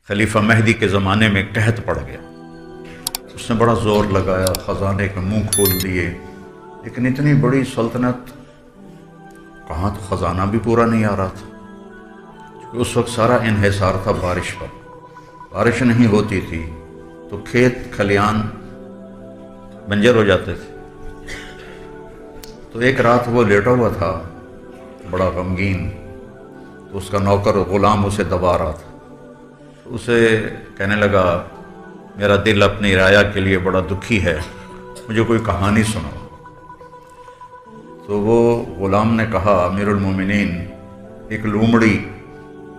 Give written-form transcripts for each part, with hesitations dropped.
خلیفہ مہدی کے زمانے میں قحط پڑ گیا، اس نے بڑا زور لگایا، خزانے کے منہ کھول دیے، لیکن اتنی بڑی سلطنت کہاں تو خزانہ بھی پورا نہیں آ رہا تھا، کیونکہ اس وقت سارا انحصار تھا بارش پر، بارش نہیں ہوتی تھی تو کھیت کھلیان بنجر ہو جاتے تھے۔ تو ایک رات وہ لیٹا ہوا تھا بڑا غمگین، تو اس کا نوکر غلام اسے دبا رہا تھا، تو اسے کہنے لگا میرا دل اپنی رعایا کے لیے بڑا دکھی ہے، مجھے کوئی کہانی سناؤ۔ تو وہ غلام نے کہا امیر المومنین ایک لومڑی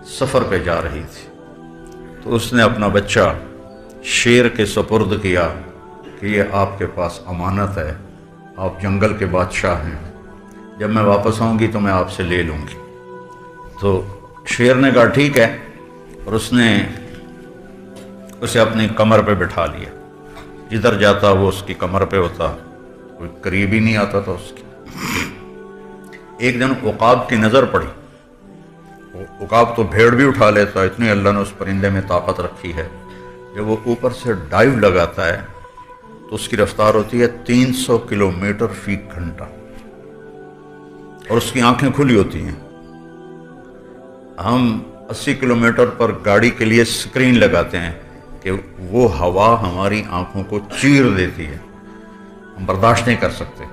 سفر پہ جا رہی تھی، تو اس نے اپنا بچہ شیر کے سپرد کیا کہ یہ آپ کے پاس امانت ہے، آپ جنگل کے بادشاہ ہیں، جب میں واپس آؤں گی تو میں آپ سے لے لوں گی۔ تو شیر نے کہا ٹھیک ہے، اور اس نے اسے اپنی کمر پہ بٹھا لیا، جدھر جاتا وہ اس کی کمر پہ ہوتا، کوئی قریب ہی نہیں آتا تھا اس کی۔ ایک دن عقاب کی نظر پڑی، عقاب تو بھیڑ بھی اٹھا لیتا ہے، اتنی اللہ نے اس پرندے میں طاقت رکھی ہے، جب وہ اوپر سے ڈائیو لگاتا ہے تو اس کی رفتار ہوتی ہے 300 کلومیٹر فی گھنٹہ، اور اس کی آنکھیں کھلی ہوتی ہیں۔ ہم 80 کلومیٹر پر گاڑی کے لیے سکرین لگاتے ہیں کہ وہ ہوا ہماری آنکھوں کو چیر دیتی ہے، ہم برداشت نہیں کر سکتے،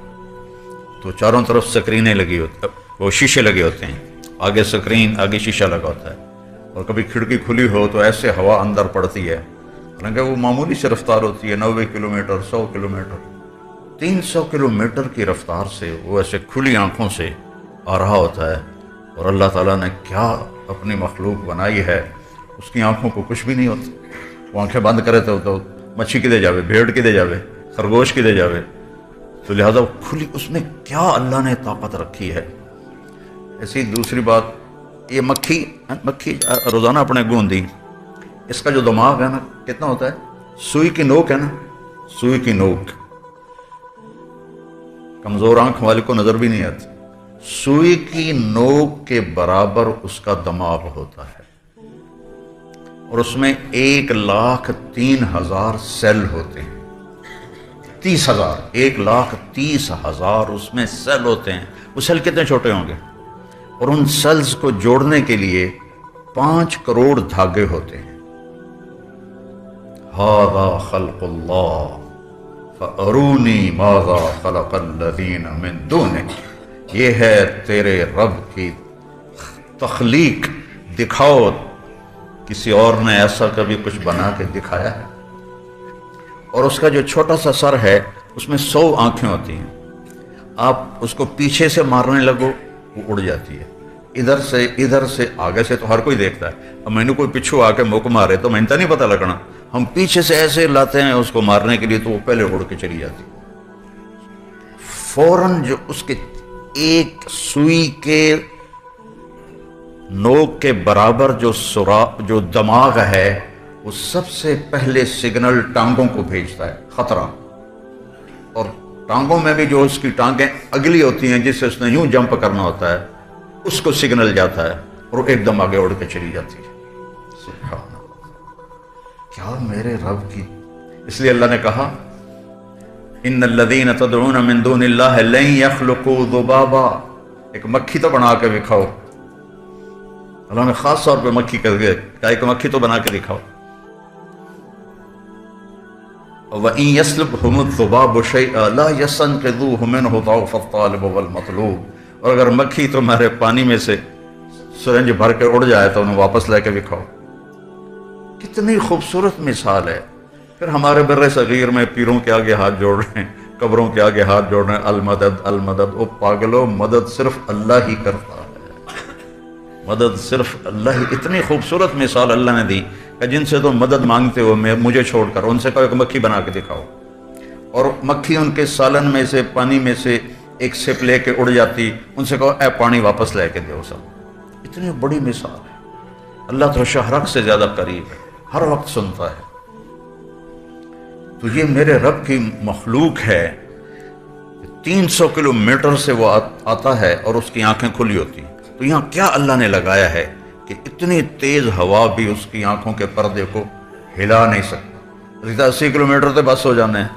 تو چاروں طرف سکرینیں لگی ہوتی، وہ شیشے لگے ہوتے ہیں، آگے سکرین آگے شیشہ لگا ہوتا ہے، اور کبھی کھڑکی کھلی ہو تو ایسے ہوا اندر پڑتی ہے، حالانکہ وہ معمولی سے رفتار ہوتی ہے 90 کلومیٹر 100 کلومیٹر، 300 کلومیٹر کی رفتار سے وہ ایسے کھلی آنکھوں سے آ رہا ہوتا ہے، اور اللہ تعالیٰ نے کیا اپنی مخلوق بنائی ہے، اس کی آنکھوں کو کچھ بھی نہیں ہوتا، وہ آنکھیں بند کرے تو مچھی کدے جاوے، بھیڑ کدے جاوے، خرگوش کدے جاوے، تو لہذا کھلی اس میں کیا اللہ نے طاقت رکھی ہے۔ ایسی دوسری بات، یہ مکھی روزانہ اپنے گوندی، اس کا جو دماغ ہے نا کتنا ہوتا ہے، سوئی کی نوک ہے نا، سوئی کی نوک، کمزور آنکھ والے کو نظر بھی نہیں آتی، سوئی کی نوک کے برابر اس کا دماغ ہوتا ہے، اور اس میں 1,03,000 سیل ہوتے ہیں، 30,000، 1,30,000 اس میں سیل ہوتے ہیں۔ وہ سیل کتنے چھوٹے ہوں گے، اور ان سیلز کو جوڑنے کے لیے 5 کروڑ دھاگے ہوتے ہیں۔ ھذا خلق اللہ فارونی ماذا خلق الذین من دونہ، یہ ہے تیرے رب کی تخلیق، دکھاؤ کسی اور نے ایسا کبھی کچھ بنا کے دکھایا ہے۔ اور اس کا جو چھوٹا سا سر ہے اس میں 100 آنکھیں ہوتی ہیں، آپ اس کو پیچھے سے مارنے لگو وہ اڑ جاتی ہے، ادھر سے آگے سے تو ہر کوئی دیکھتا ہے، اب میں نے کوئی پچھو آ کے موقع مارے تو میں تو نہیں پتہ لگنا، ہم پیچھے سے ایسے لاتے ہیں اس کو مارنے کے لیے تو وہ پہلے اڑ کے چلی جاتی، فوراً جو اس کے ایک سوئی کے نوک کے برابر جو دماغ ہے وہ سب سے پہلے سگنل ٹانگوں کو بھیجتا ہے، خطرہ، اور ٹانگوں میں بھی جو اس کی ٹانگیں اگلی ہوتی ہیں جس سے اس نے یوں جمپ کرنا ہوتا ہے اس کو سگنل جاتا ہے اور وہ ایک دم آگے اڑ کے چلی جاتی ہے۔ سبحان اللہ، کیا میرے رب کی، اس لیے اللہ نے کہا ان الذین تدعون من دون اللہ لن یخلقوا ذبابا، ایک مکھی تو بنا کے دکھاؤ، اللہ نے خاص طور پہ مکھی کر کے کہا ایک مکھی تو بنا کے دکھاؤ۔ وَإِن يَسْلُبْهُمُ الذُّبَابُ شَيْئًا لَا يَسْتَنقِذُوهُ مِنْهُ ضَعْفَ الطَّالِبِ وَالْمَطْلُوبِ، اور اگر مکھی تمہارے پانی میں سے سرنج بھر کے اڑ جائے تو انہیں واپس لے کے دکھاؤ۔ کتنی خوبصورت مثال ہے۔ پھر ہمارے بر صغیر میں پیروں کے آگے ہاتھ جوڑ رہے ہیں، قبروں کے آگے ہاتھ جوڑ رہے ہیں، المدد المدد، او پاگلو، مدد صرف اللہ ہی کرتا ہے، مدد صرف اللہ ہی۔ اتنی خوبصورت مثال اللہ نے دی کہ جن سے تم مدد مانگتے ہو مجھے چھوڑ کر، ان سے کہو ایک مکھی بنا کے دکھاؤ، اور مکھی ان کے سالن میں سے پانی میں سے ایک سپ لے کے اڑ جاتی، ان سے کہو اے پانی واپس لے کے دو سب۔ اتنی بڑی مثال ہے۔ اللہ تو شہرک سے زیادہ قریب ہے، ہر وقت سنتا ہے۔ تو یہ میرے رب کی مخلوق ہے، 300 کلومیٹر سے وہ آتا ہے اور اس کی آنکھیں کھلی ہوتی ہیں۔ تو یہاں کیا اللہ نے لگایا ہے کہ اتنی تیز ہوا بھی اس کی آنکھوں کے پردے کو ہلا نہیں سکتی. 80 کلومیٹر تے بس ہو جانے ہیں,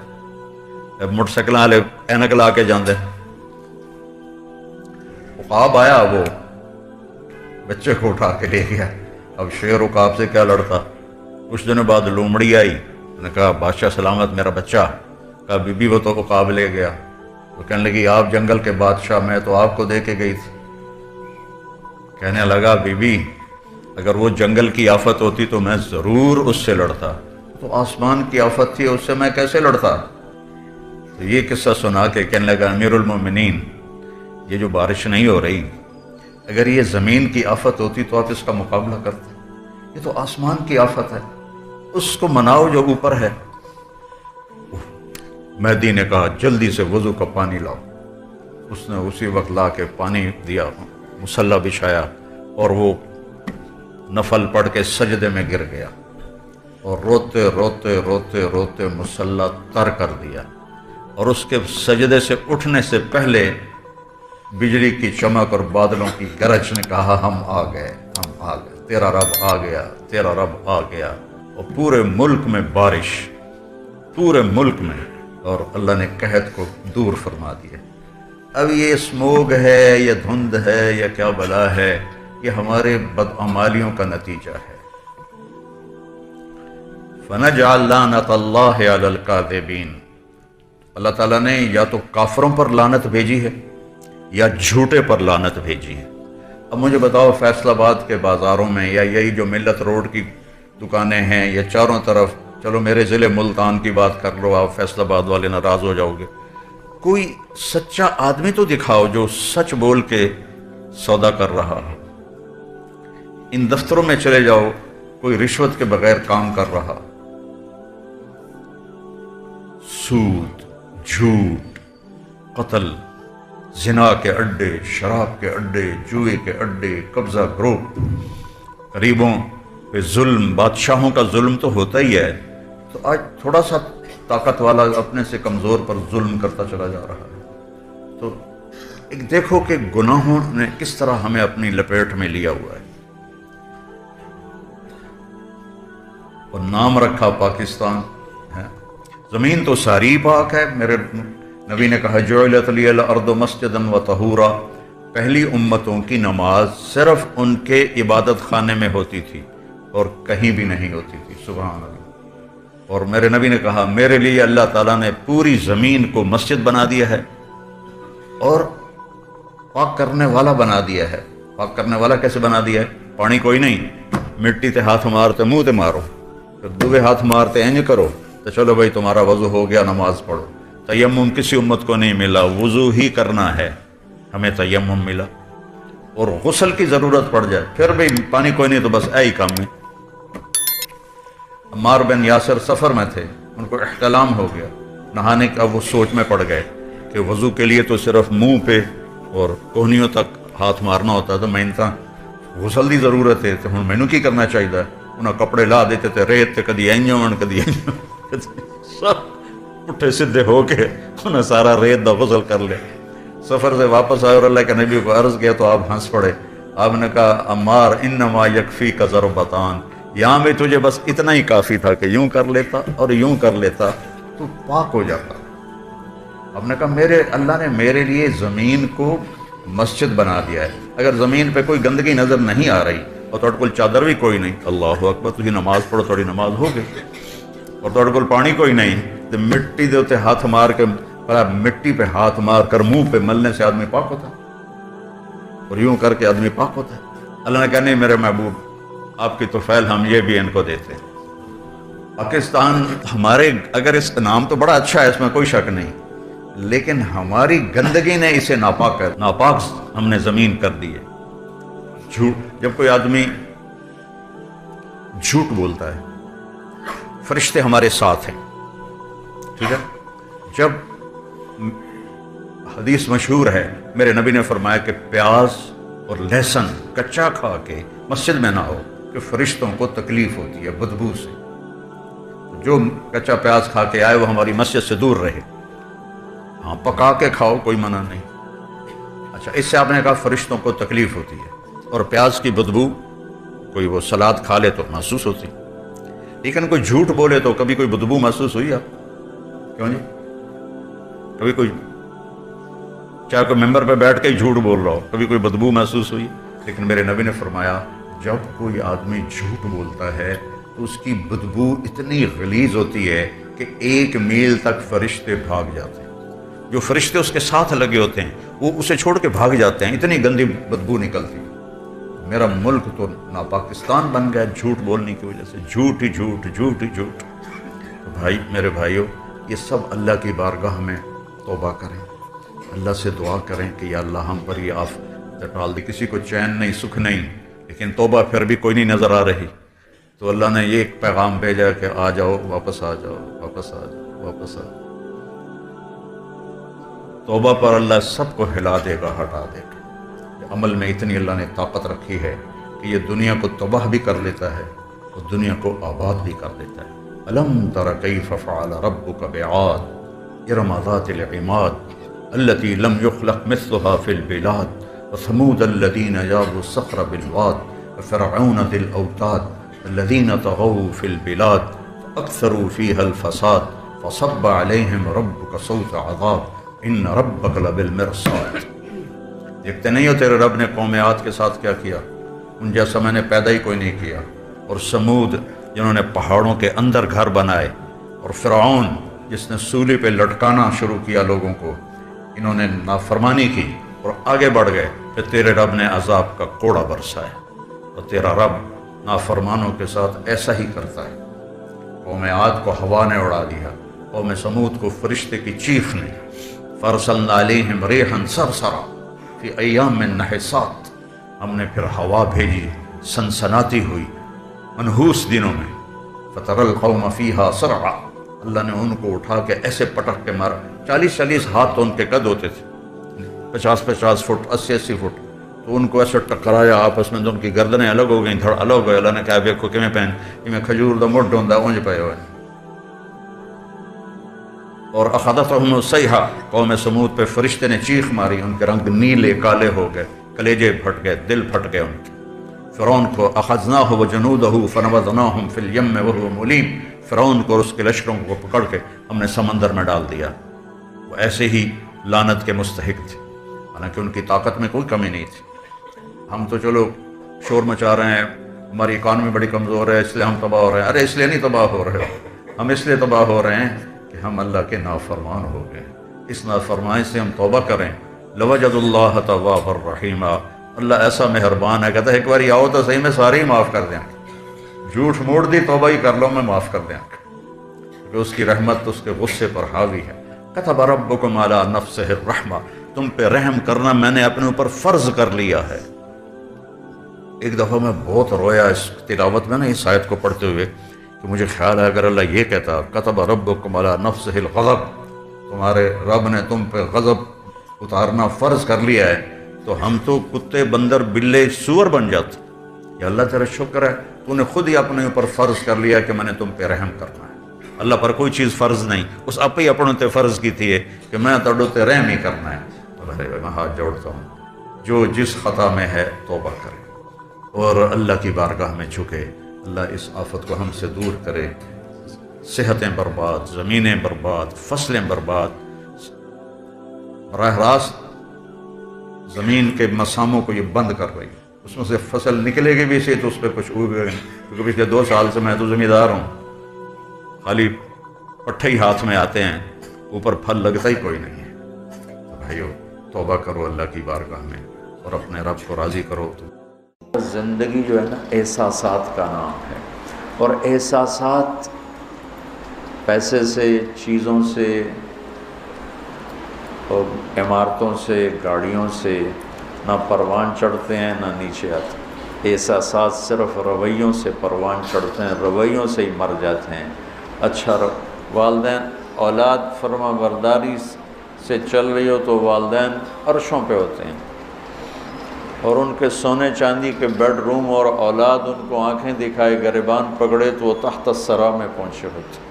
موٹر سائیکل والے اینک لا کے جاندے. عقاب آیا, وہ بچے کو اٹھا کے لے گیا. اب شیر عقاب سے کیا لڑتا. کچھ دنوں بعد لومڑی آئی, نے کہا بادشاہ سلامت میرا بچہ. کہا بی بی وہ تو عقاب لے گیا. وہ کہنے لگی آپ جنگل کے بادشاہ, میں تو آپ کو دے کے گئی تھی. کہنے لگا بی بی اگر وہ جنگل کی آفت ہوتی تو میں ضرور اس سے لڑتا, تو آسمان کی آفت تھی, اس سے میں کیسے لڑتا. تو یہ قصہ سنا کے کہنے لگا امیر المومنین یہ جو بارش نہیں ہو رہی, اگر یہ زمین کی آفت ہوتی تو آپ اس کا مقابلہ کرتے. یہ تو آسمان کی آفت ہے, اس کو مناؤ جو اوپر ہے. مہدی نے کہا جلدی سے وضو کا پانی لاؤ. اس نے اسی وقت لا کے پانی دیا, مصلی بچھایا, اور وہ نفل پڑھ کے سجدے میں گر گیا, اور روتے روتے روتے روتے مصلی تر کر دیا. اور اس کے سجدے سے اٹھنے سے پہلے بجلی کی چمک اور بادلوں کی گرج نے کہا ہم آ گئے, ہم آ گئے, تیرا رب آ گیا, تیرا رب آ گیا. اور پورے ملک میں بارش, پورے ملک میں, اور اللہ نے قحط کو دور فرما دیا. اب یہ اسموگ ہے, یہ دھند ہے, یا کیا بلا ہے, یہ ہمارے بدعمالیوں کا نتیجہ ہے. فَنَجْعَلْ لَعْنَتَ اللَّهِ عَلَى الْكَاذِبِينَ. اللہ تعالیٰ نے یا تو کافروں پر لعنت بھیجی ہے یا جھوٹے پر لعنت بھیجی ہے. اب مجھے بتاؤ فیصل آباد کے بازاروں میں, یا یہی جو ملت روڈ کی دکانیں ہیں, یا چاروں طرف, چلو میرے ضلع ملتان کی بات کر لو, آپ فیصل آباد والے ناراض ہو جاؤ گے, کوئی سچا آدمی تو دکھاؤ جو سچ بول کے سودا کر رہا ہے. ان دفتروں میں چلے جاؤ, کوئی رشوت کے بغیر کام کر رہا. سود, جھوٹ, قتل, زنا کے اڈے, شراب کے اڈے, جوئے کے اڈے, قبضہ گروپ, غریبوں پہ ظلم, بادشاہوں کا ظلم تو ہوتا ہی ہے. تو آج تھوڑا سا طاقت والا اپنے سے کمزور پر ظلم کرتا چلا جا رہا ہے. تو ایک دیکھو کہ گناہوں نے کس طرح ہمیں اپنی لپیٹ میں لیا ہوا ہے. اور نام رکھا پاکستان ہے. زمین تو ساری پاک ہے. میرے نبی نے کہا جعلت لی الارض مسجدا وطہورا. پہلی امتوں کی نماز صرف ان کے عبادت خانے میں ہوتی تھی اور کہیں بھی نہیں ہوتی تھی. سبحان اللہ. اور میرے نبی نے کہا میرے لیے اللہ تعالیٰ نے پوری زمین کو مسجد بنا دیا ہے اور پاک کرنے والا بنا دیا ہے. پاک کرنے والا کیسے بنا دیا ہے؟ پانی کوئی نہیں, مٹی تے ہاتھ مارتے منہ تے مارو, پھر دوے ہاتھ مارتے اینج کرو تو چلو بھائی تمہارا وضو ہو گیا, نماز پڑھو. تیمم کسی امت کو نہیں ملا, وضو ہی کرنا ہے, ہمیں تیمم ملا. اور غسل کی ضرورت پڑ جائے پھر بھی پانی کوئی نہیں تو بس ایہی کام ہے. عمار بن یاسر سفر میں تھے, ان کو احتلام ہو گیا نہانے کا. وہ سوچ میں پڑ گئے کہ وضو کے لیے تو صرف منہ پہ اور کوہنیوں تک ہاتھ مارنا ہوتا تھا, میں انسان غسل دی ضرورت ہے تو ہوں مینوں کی کرنا چاہیے. انہیں کپڑے لا دیتے تھے ریت تے, کدی اینجون کدی سب پٹھے سدھے ہو کے انہیں سارا ریت دا غسل کر لے. سفر سے واپس آئے اور اللہ کے نبی کو عرض کیا تو آپ ہنس پڑے. آپ نے کہا عمار انما یکفیک ضربتان, یہاں بھی تجھے بس اتنا ہی کافی تھا کہ یوں کر لیتا اور یوں کر لیتا تو پاک ہو جاتا. آپ نے کہا اللہ نے میرے لیے زمین کو مسجد بنا دیا ہے. اگر زمین پہ کوئی گندگی نظر نہیں آ رہی اور تھوڑے کول چادر بھی کوئی نہیں, اللہ اکبر, تجھے نماز پڑھو تھوڑی نماز ہو گئی. اور تھوڑے کول پانی کوئی نہیں تو مٹی دے اتنے ہاتھ مار کے, مٹی پہ ہاتھ مار کر منہ پہ ملنے سے آدمی پاک ہوتا ہے اور یوں کر کے آدمی پاک ہوتا ہے. اللہ نے کہا نہیں میرے محبوب, آپ کی توفیل ہم یہ بھی ان کو دیتے. پاکستان ہمارے, اگر اس کا نام تو بڑا اچھا ہے, اس میں کوئی شک نہیں, لیکن ہماری گندگی نے اسے ناپاک ہم نے زمین کر دی ہے. جھوٹ, جب کوئی آدمی جھوٹ بولتا ہے, فرشتے ہمارے ساتھ ہیں, ٹھیک ہے. جب حدیث مشہور ہے, میرے نبی نے فرمایا کہ پیاز اور لہسن کچا کھا کے مسجد میں نہ ہو کہ فرشتوں کو تکلیف ہوتی ہے بدبو سے. جو کچا پیاز کھا کے آئے وہ ہماری مسجد سے دور رہے. ہاں پکا کے کھاؤ, کوئی منع نہیں. اچھا, اس سے آپ نے کہا فرشتوں کو تکلیف ہوتی ہے, اور پیاز کی بدبو کوئی وہ سلاد کھا لے تو محسوس ہوتی، لیکن کوئی جھوٹ بولے تو کبھی کوئی بدبو محسوس ہوئی آپ؟ کیوں جی؟ کبھی کوئی چاہے کوئی ممبر پہ بیٹھ کے ہی جھوٹ بول رہا ہو، کبھی کوئی بدبو محسوس ہوئی؟ لیکن میرے نبی نے فرمایا جب کوئی آدمی جھوٹ بولتا ہے تو اس کی بدبو اتنی غلیظ ہوتی ہے کہ 1 میل تک فرشتے بھاگ جاتے ہیں، جو فرشتے اس کے ساتھ لگے ہوتے ہیں وہ اسے چھوڑ کے بھاگ جاتے ہیں، اتنی گندی بدبو نکلتی ہے۔ میرا ملک تو ناپاکستان بن گیا جھوٹ بولنے کی وجہ سے، جھوٹ ہی جھوٹ، جھوٹ ہی جھوٹ۔ تو بھائی میرے بھائیوں، یہ سب اللہ کی بارگاہ میں توبہ کریں، اللہ سے دعا کریں کہ یا اللہ ہم پر یہ آفت ڈال دے۔ کسی کو چین نہیں، سکھ نہیں، لیکن توبہ پھر بھی کوئی نہیں نظر آ رہی، تو اللہ نے یہ ایک پیغام بھیجا کہ آ جاؤ، واپس آ جاؤ، واپس آ جاؤ، واپس آ جاؤ۔ توبہ پر اللہ سب کو ہلا دے گا، ہٹا دے گا۔ عمل میں اتنی اللہ نے طاقت رکھی ہے کہ یہ دنیا کو تباہ بھی کر لیتا ہے اور دنیا کو آباد بھی کر دیتا ہے۔ الم تر کیف فعل ربک بعاد ارم ذات العماد التي لم يخلق مثلها في البلاد وثمود الذين جابوا الصخر بالواد وفرعون ذي الاوتاد الذين طغوا في البلاد فاكثروا فيها الفساد فصب عليهم ربك صوت عذاب ان ربك لبالمرصاد۔ دیکھتے نہیں ہو تیرے رب نے قوم عاد کے ساتھ کیا کیا؟ ان جیسا میں نے پیدا ہی کوئی نہیں کیا۔ اور سمود جنہوں نے پہاڑوں کے اندر گھر بنائے، اور فرعون جس نے سولی پہ لٹکانا شروع کیا لوگوں کو، انہوں نے نافرمانی کی اور آگے بڑھ گئے، پھر تیرے رب نے عذاب کا کوڑا برسایا۔ اور تیرا رب نافرمانوں کے ساتھ ایسا ہی کرتا ہے۔ قوم عاد کو ہوا نے اڑا دیا، قوم سمود کو فرشتے کی چیخ نے۔ فارسلنا علیہم ریحا صرصرا فی ایام نحسات، ہم نے پھر ہوا بھیجی سنسناتی ہوئی منحوس دنوں میں۔ فتر القوم فیہا صرعا، اللہ نے ان کو اٹھا کے ایسے پٹک کے مارا۔ 40 ہاتھ تو ان کے قد ہوتے تھے، 50 فٹ، 80 فٹ، تو ان کو ایسے ٹکرایا آپس میں، تو ان کی گردنیں الگ ہو گئیں، دھڑ الگ ہو گئے۔ اللہ نے کہا دیکھو کہ میں پہن کہ میں کھجور دا مڈ ہوندا اونج پے ہوئے۔ اور اخذتهم الصیحہ، قوم سمود پہ فرشتے نے چیخ ماری، ان کے رنگ نیلے کالے ہو گئے، کلیجے پھٹ گئے، دل پھٹ گئے ان کے۔ فرعون کو اخذناہ وجنودہ فنبذناہم فی الیم وہو ملیم، فرعون کو اور اس کے لشکروں کو پکڑ کے ہم نے سمندر میں ڈال دیا۔ وہ ایسے ہی لعنت کے مستحق تھے، حالانکہ ان کی طاقت میں کوئی کمی نہیں تھی۔ ہم تو چلو شور مچا رہے ہیں، ہماری اکانومی بڑی کمزور ہے اس لیے ہم تباہ ہو رہے ہیں۔ ارے اس لیے نہیں تباہ ہو رہے ہو، ہم اس لیے تباہ ہو رہے ہیں کہ ہم اللہ کے نافرمان ہو گئے۔ اس نافرمانی سے ہم توبہ کریں۔ لوجد اللہ توابا الرحیما، اللہ ایسا مہربان ہے، کہتا ہے ایک باری آؤ تو صحیح، میں سارے ہی معاف کر دیں۔ جھوٹ موڑ دی، توبہ ہی کر لو، میں معاف کر دیں، کیونکہ اس کی رحمت اس کے غصے پر حاوی ہے۔ کتب ربکم علی نفسہ الرحمہ، تم پہ رحم کرنا میں نے اپنے اوپر فرض کر لیا ہے۔ ایک دفعہ میں بہت رویا اس تلاوت میں نا، اس آیت کو پڑھتے ہوئے، کہ مجھے خیال ہے اگر اللہ یہ کہتا کتب ربکم علی نفسہ الغضب، تمہارے رب نے تم پہ غضب اتارنا فرض کر لیا ہے، تو ہم تو کتے، بندر، بلے، سور بن جاتے۔ یا اللہ تیرا شکر ہے تو نے خود ہی اپنے اوپر فرض کر لیا کہ میں نے تم پہ رحم کرنا ہے۔ اللہ پر کوئی چیز فرض نہیں، اس آپ ہی اپنے تے فرض کی تھی کہ میں تڑو تے رحم ہی کرنا ہے۔ تو میں ہاتھ جوڑتا ہوں، جو جس خطا میں ہے توبہ کرے اور اللہ کی بارگاہ میں جھکے۔ اللہ اس آفت کو ہم سے دور کرے۔ صحتیں برباد، زمینیں برباد، فصلیں برباد، براہ راست زمین کے مساموں کو یہ بند کر رہی ہے۔ اس میں سے فصل نکلے گی بھی سے تو اس پہ کچھ اگے گا، کیونکہ پچھلے 2 سال سے میں تو زمیندار ہوں، خالی پٹھے ہی ہاتھ میں آتے ہیں، اوپر پھل لگتا ہی کوئی نہیں ہے۔ تو بھائیو توبہ کرو اللہ کی بارگاہ میں اور اپنے رب کو راضی کرو۔ زندگی جو ہے نا احساسات کا نام ہے، اور احساسات پیسے سے، چیزوں سے اور عمارتوں سے، گاڑیوں سے نہ پروان چڑھتے ہیں نہ نیچے آتے۔ احساسات صرف رویوں سے پروان چڑھتے ہیں، رویوں سے ہی مر جاتے ہیں۔ اچھا والدین، اولاد فرما برداری سے چل رہی ہو تو والدین عرشوں پہ ہوتے ہیں، اور ان کے سونے چاندی کے بیڈ روم اور اولاد ان کو آنکھیں دکھائے گریبان پکڑے تو وہ تحت الثری میں پہنچے ہوتے۔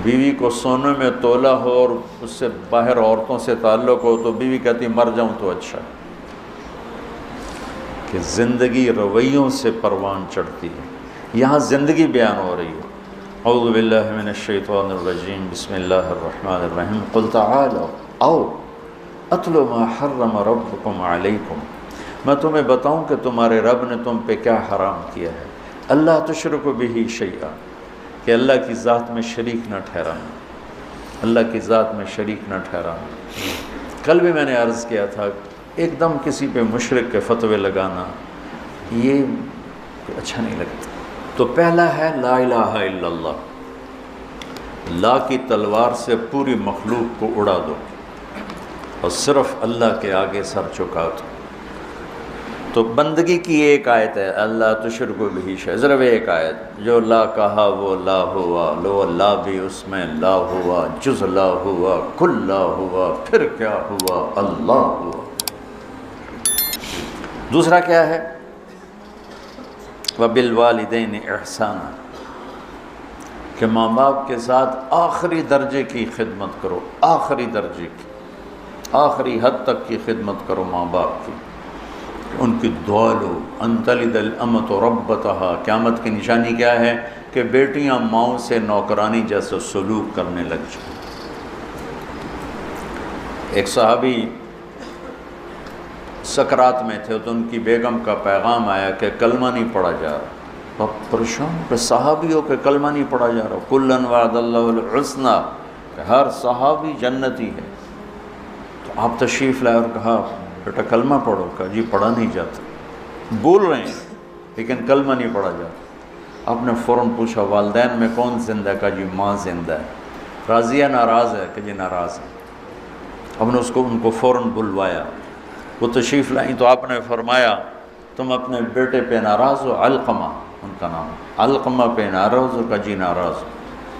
بیوی کو سونے میں تولا ہو اور اس سے باہر عورتوں سے تعلق ہو تو بیوی کہتی مر جاؤں تو اچھا، کہ کہ زندگی رویوں سے پروان چڑھتی ہے. یہاں زندگی بیان ہو رہی ہے. اعوذ باللہ من الشیطان الرجیم بسم اللہ الرحمن الرحیم قل تعالوا او اتل ما حرم ربکم علیکم. میں تمہیں بتاؤں کہ تمہارے رب نے تم پہ کیا حرام کیا ہے. اللہ تشرکوا بہ شیئا، کہ اللہ کی ذات میں شریک نہ ٹھہرانا، اللہ کی ذات میں شریک نہ ٹھہرانا. کل بھی میں نے عرض کیا تھا ایک دم کسی پہ مشرک کے فتوے لگانا یہ اچھا نہیں لگتا. تو پہلا ہے لا الہ الا اللہ. لا کی تلوار سے پوری مخلوق کو اڑا دو اور صرف اللہ کے آگے سر چکا دو. تو بندگی کی ایک آیت ہے اللہ تشرکوا بہ شیئا، صرف ایک آیت. جو لا کہا وہ لا ہوا، لو لا بھی اس میں لا ہوا، جز لا ہوا، کل لا ہوا، پھر کیا ہوا، اللہ ہوا. دوسرا کیا ہے وَبِالْوَالِدَيْنِ إِحْسَانًا، کہ ماں باپ کے ساتھ آخری درجے کی خدمت کرو، آخری درجے کی، آخری حد تک کی خدمت کرو ماں باپ کی. ان کی دعا لو. أَن تَلِدَ الْأَمَةُ رَبَّتَهَا، قیامت کی نشانی کیا ہے کہ بیٹیاں ماؤں سے نوکرانی جیسے سلوک کرنے لگ جائیں. ایک صحابی سکرات میں تھے تو ان کی بیگم کا پیغام آیا کہ کلمہ نہیں پڑھا جا رہا. اب پریشان کہ صحابیوں کے کلمہ نہیں پڑھا جا رہا. کُلًا وعد اللہ الحسنى، کہ ہر صحابی جنتی ہے. تو آپ تشریف لائے اور کہا بیٹا کلمہ پڑھو. کہا جی پڑھا نہیں جاتا. بول رہے ہیں لیکن کلمہ نہیں پڑھا جاتا. آپ نے فوراً پوچھا والدین میں کون زندہ ہے؟ کہا جی ماں زندہ ہے. راضی ہے ناراض ہے؟ کہ جی ناراض ہے. اب نے ان کو فوراً بلوایا. وہ تشریف لائیں تو آپ نے فرمایا تم اپنے بیٹے پہ ناراض ہو؟ علقمہ ان کا نام، علقمہ پہ ناراض ہو؟ کہ جی ناراض ہو.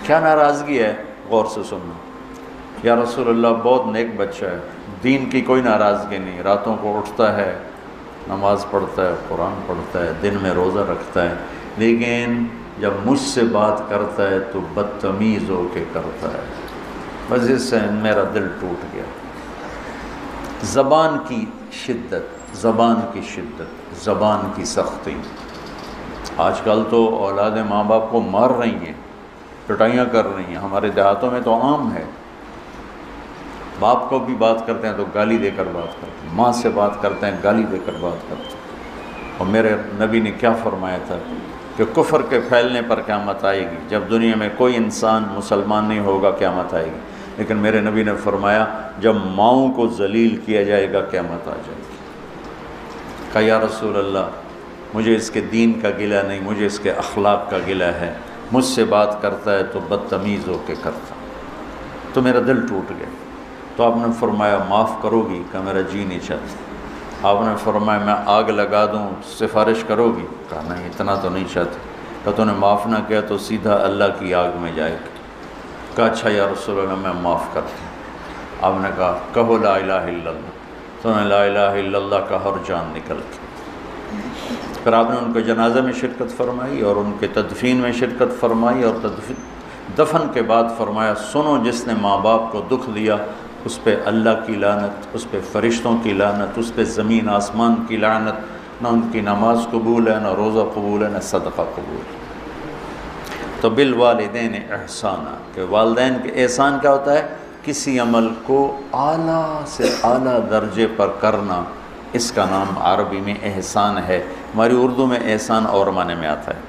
کیا ناراضگی ہے؟ غور سے سننا. یا رسول اللہ بہت نیک بچہ ہے، دین کی کوئی ناراضگی نہیں، راتوں کو اٹھتا ہے، نماز پڑھتا ہے، قرآن پڑھتا ہے، دن میں روزہ رکھتا ہے، لیکن جب مجھ سے بات کرتا ہے تو بدتمیز ہو کے کرتا ہے. بس اس سے میرا دل ٹوٹ گیا. زبان کی شدت، زبان کی شدت، زبان کی سختی. آج کل تو اولادیں ماں باپ کو مار رہی ہیں، پٹائیاں کر رہی ہیں. ہمارے دیہاتوں میں تو عام ہے. باپ کو بھی بات کرتے ہیں تو گالی دے کر بات کرتے ہیں، ماں سے بات کرتے ہیں گالی دے کر بات کرتے ہیں. اور میرے نبی نے کیا فرمایا تھا کہ کفر کے پھیلنے پر قیامت آئے گی. جب دنیا میں کوئی انسان مسلمان نہیں ہوگا قیامت آئے گی. لیکن میرے نبی نے فرمایا جب ماؤں کو ذلیل کیا جائے گا قیامت آ جائے گی. کہا یا رسول اللہ مجھے اس کے دین کا گلہ نہیں، مجھے اس کے اخلاق کا گلہ ہے. مجھ سے بات کرتا ہے تو بدتمیز ہو کے کرتا. تو میرا دل ٹوٹ گیا. تو آپ نے فرمایا معاف کرو گی؟ کہ میرا جی نہیں چاہتا. آپ نے فرمایا میں آگ لگا دوں سفارش کرو گی؟ کہا نہیں اتنا تو نہیں چاہتا. کہ تو نے معاف نہ کیا تو سیدھا اللہ کی آگ میں جائے گا. کہا اچھا یا رسول اللہ میں معاف کرتا ہوں. آپ نے کہا کہو لا الہ الا اللہ. تو نے لا الہ الا اللہ کا ہر جان نکل کے. پھر آپ نے ان کے جنازے میں شرکت فرمائی اور ان کے تدفین میں شرکت فرمائی. اور دفن کے بعد فرمایا سنو جس نے ماں باپ کو دکھ دیا اس پہ اللہ کی لعنت، اس پہ فرشتوں کی لعنت، اس پہ زمین آسمان کی لعنت. نہ ان کی نماز قبول ہے، نہ روزہ قبول ہے، نہ صدقہ قبول ہے. تو بالوالدین احسانہ، کہ والدین کے احسان کیا ہوتا ہے؟ کسی عمل کو اعلیٰ سے اعلیٰ درجے پر کرنا. اس کا نام عربی میں احسان ہے. ہماری اردو میں احسان اور معنی میں آتا ہے.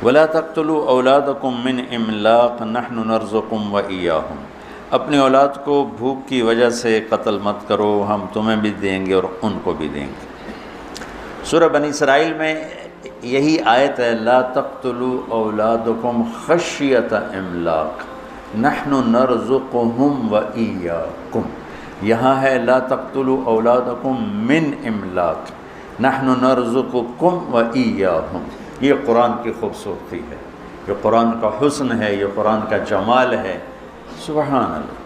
وَلَا تَقْتُلُوا أَوْلَادَكُمْ مِنْ إِمْلَاقٍ نَحْنُ نَرْزُقُكُمْ وَإِيَّاهُمْ. اپنی اولاد کو بھوک کی وجہ سے قتل مت کرو، ہم تمہیں بھی دیں گے اور ان کو بھی دیں گے. سورہ بنی اسرائیل میں یہی آیت ہے لا تقتلوا اولادکم خشیۃ املاق نحن نرزقهم وإیاکم. یہاں ہے لا تقتلوا اولادکم من املاق نحن نرزقکم وإیاہم. یہ قرآن کی خوبصورتی ہے، یہ قرآن کا حسن ہے، یہ قرآن کا جمال ہے. سبحان اللہ.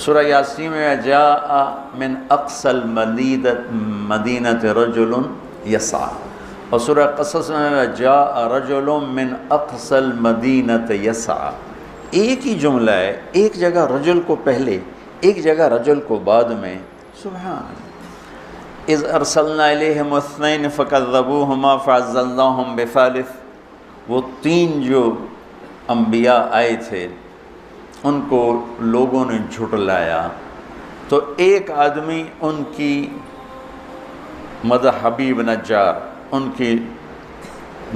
سورہ یاسین میں جاء من اقصى المدینۃ رجل یسعی، اور سورہ قصص میں جاء رجل من اقصى المدینۃ یسعی. ایک ہی جملہ ہے، ایک جگہ رجل کو پہلے، ایک جگہ رجل کو بعد میں. سبحان اللہ. اذ ارسلنا الیہم اثنین فکذبوہما فعززناہم بثالث، وہ 3 جو انبیاء آئے تھے ان کو لوگوں نے جھٹلایا، تو ایک آدمی ان کی مدد، حبیب نجار، ان کی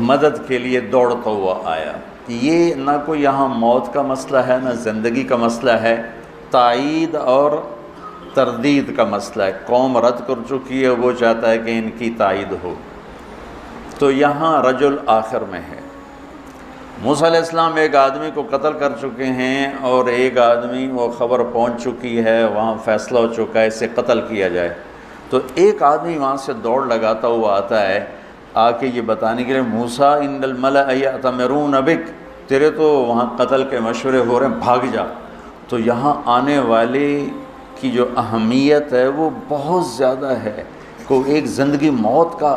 مدد کے لیے دوڑتا ہوا آیا۔ یہ نہ کوئی یہاں موت کا مسئلہ ہے نہ زندگی کا مسئلہ ہے، تائید اور تردید کا مسئلہ ہے۔ قوم رد کر چکی ہے، وہ چاہتا ہے کہ ان کی تائید ہو، تو یہاں رجل آخر میں ہے۔ موسیٰ علیہ السلام ایک آدمی کو قتل کر چکے ہیں، اور ایک آدمی، وہ خبر پہنچ چکی ہے، وہاں فیصلہ ہو چکا ہے اسے قتل کیا جائے، تو ایک آدمی وہاں سے دوڑ لگاتا ہوا آتا ہے آ کے یہ بتانے کے لیے، موسیٰ ان الملأ یأتمرون بک، تیرے تو وہاں قتل کے مشورے ہو رہے ہیں، بھاگ جا۔ تو یہاں آنے والے کی جو اہمیت ہے وہ بہت زیادہ ہے، کوئی ایک زندگی موت کا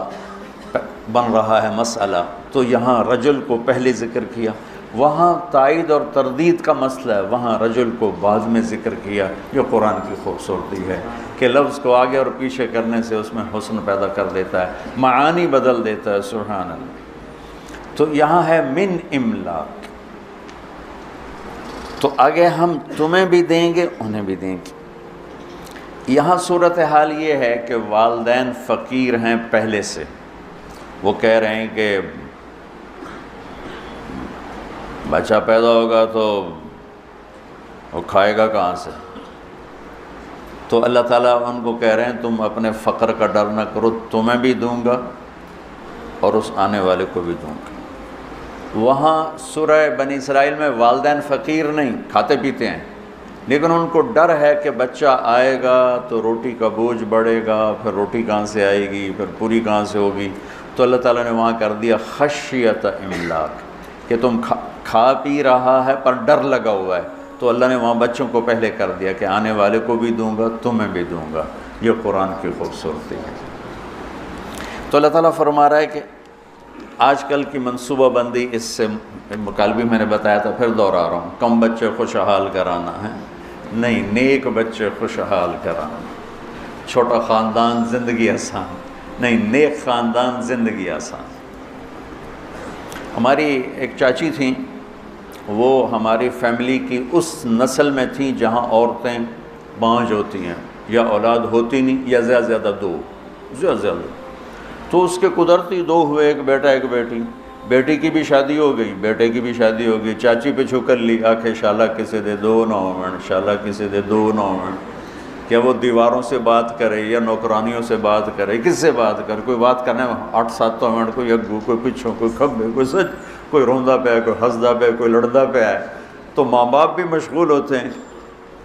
بن رہا ہے مسئلہ، تو یہاں رجل کو پہلے ذکر کیا، وہاں تائید اور تردید کا مسئلہ ہے، وہاں رجل کو بعد میں ذکر کیا۔ جو قرآن کی خوبصورتی ہے کہ لفظ کو آگے اور پیچھے کرنے سے اس میں حسن پیدا کر دیتا ہے، معانی بدل دیتا ہے، سبحان اللہ۔ تو یہاں ہے من املاک، تو آگے ہم تمہیں بھی دیں گے انہیں بھی دیں گے۔ یہاں صورتحال یہ ہے کہ والدین فقیر ہیں پہلے سے، وہ کہہ رہے ہیں کہ بچہ پیدا ہوگا تو وہ کھائے گا کہاں سے، تو اللہ تعالیٰ ان کو کہہ رہے ہیں تم اپنے فقر کا ڈر نہ کرو، تمہیں بھی دوں گا اور اس آنے والے کو بھی دوں گا۔ وہاں سورہ بنی اسرائیل میں والدین فقیر نہیں، کھاتے پیتے ہیں، لیکن ان کو ڈر ہے کہ بچہ آئے گا تو روٹی کا بوجھ بڑھے گا، پھر روٹی کہاں سے آئے گی، پھر پوری کہاں سے ہوگی، تو اللہ تعالیٰ نے وہاں کر دیا خشیت املاک، کہ تم کھا پی رہا ہے پر ڈر لگا ہوا ہے، تو اللہ نے وہاں بچوں کو پہلے کر دیا کہ آنے والے کو بھی دوں گا، تمہیں بھی دوں گا۔ یہ قرآن کی خوبصورتی ہے۔ تو اللہ تعالیٰ فرما رہا ہے کہ آج کل کی منصوبہ بندی، اس سے کل بھی میں نے بتایا تھا، پھر دوہرا رہا ہوں، کم بچے خوشحال کرانا ہے نہیں، نیک بچے خوشحال کرانا، چھوٹا خاندان زندگی آسان نہیں، نیک خاندان زندگی آسان۔ ہماری ایک چاچی تھیں، وہ ہماری فیملی کی اس نسل میں تھیں جہاں عورتیں 5 ہوتی ہیں، یا اولاد ہوتی نہیں، یا زیادہ زیادہ 2، زیادہ زیادہ، تو اس کے قدرتی 2 ہوئے، ایک بیٹا ایک بیٹی، بیٹی کی بھی شادی ہو گئی، بیٹے کی بھی شادی ہو گئی، چاچی پہ چھو کر لی آنکھیں، شالا کسے دے 2 نومن، شالا کسے دے 2 نومن۔ کیا وہ دیواروں سے بات کرے یا نوکرانیوں سے بات کرے، کس سے بات کرے؟ کوئی بات کرنے 8-7 منٹ، کوئی اگو، کوئی پچھوں، کوئی کھبے، کوئی سچ، کوئی روندا پہ ہے، کوئی ہنسدا پہ ہے، کوئی لڑدا پہ ہے، تو ماں باپ بھی مشغول ہوتے ہیں،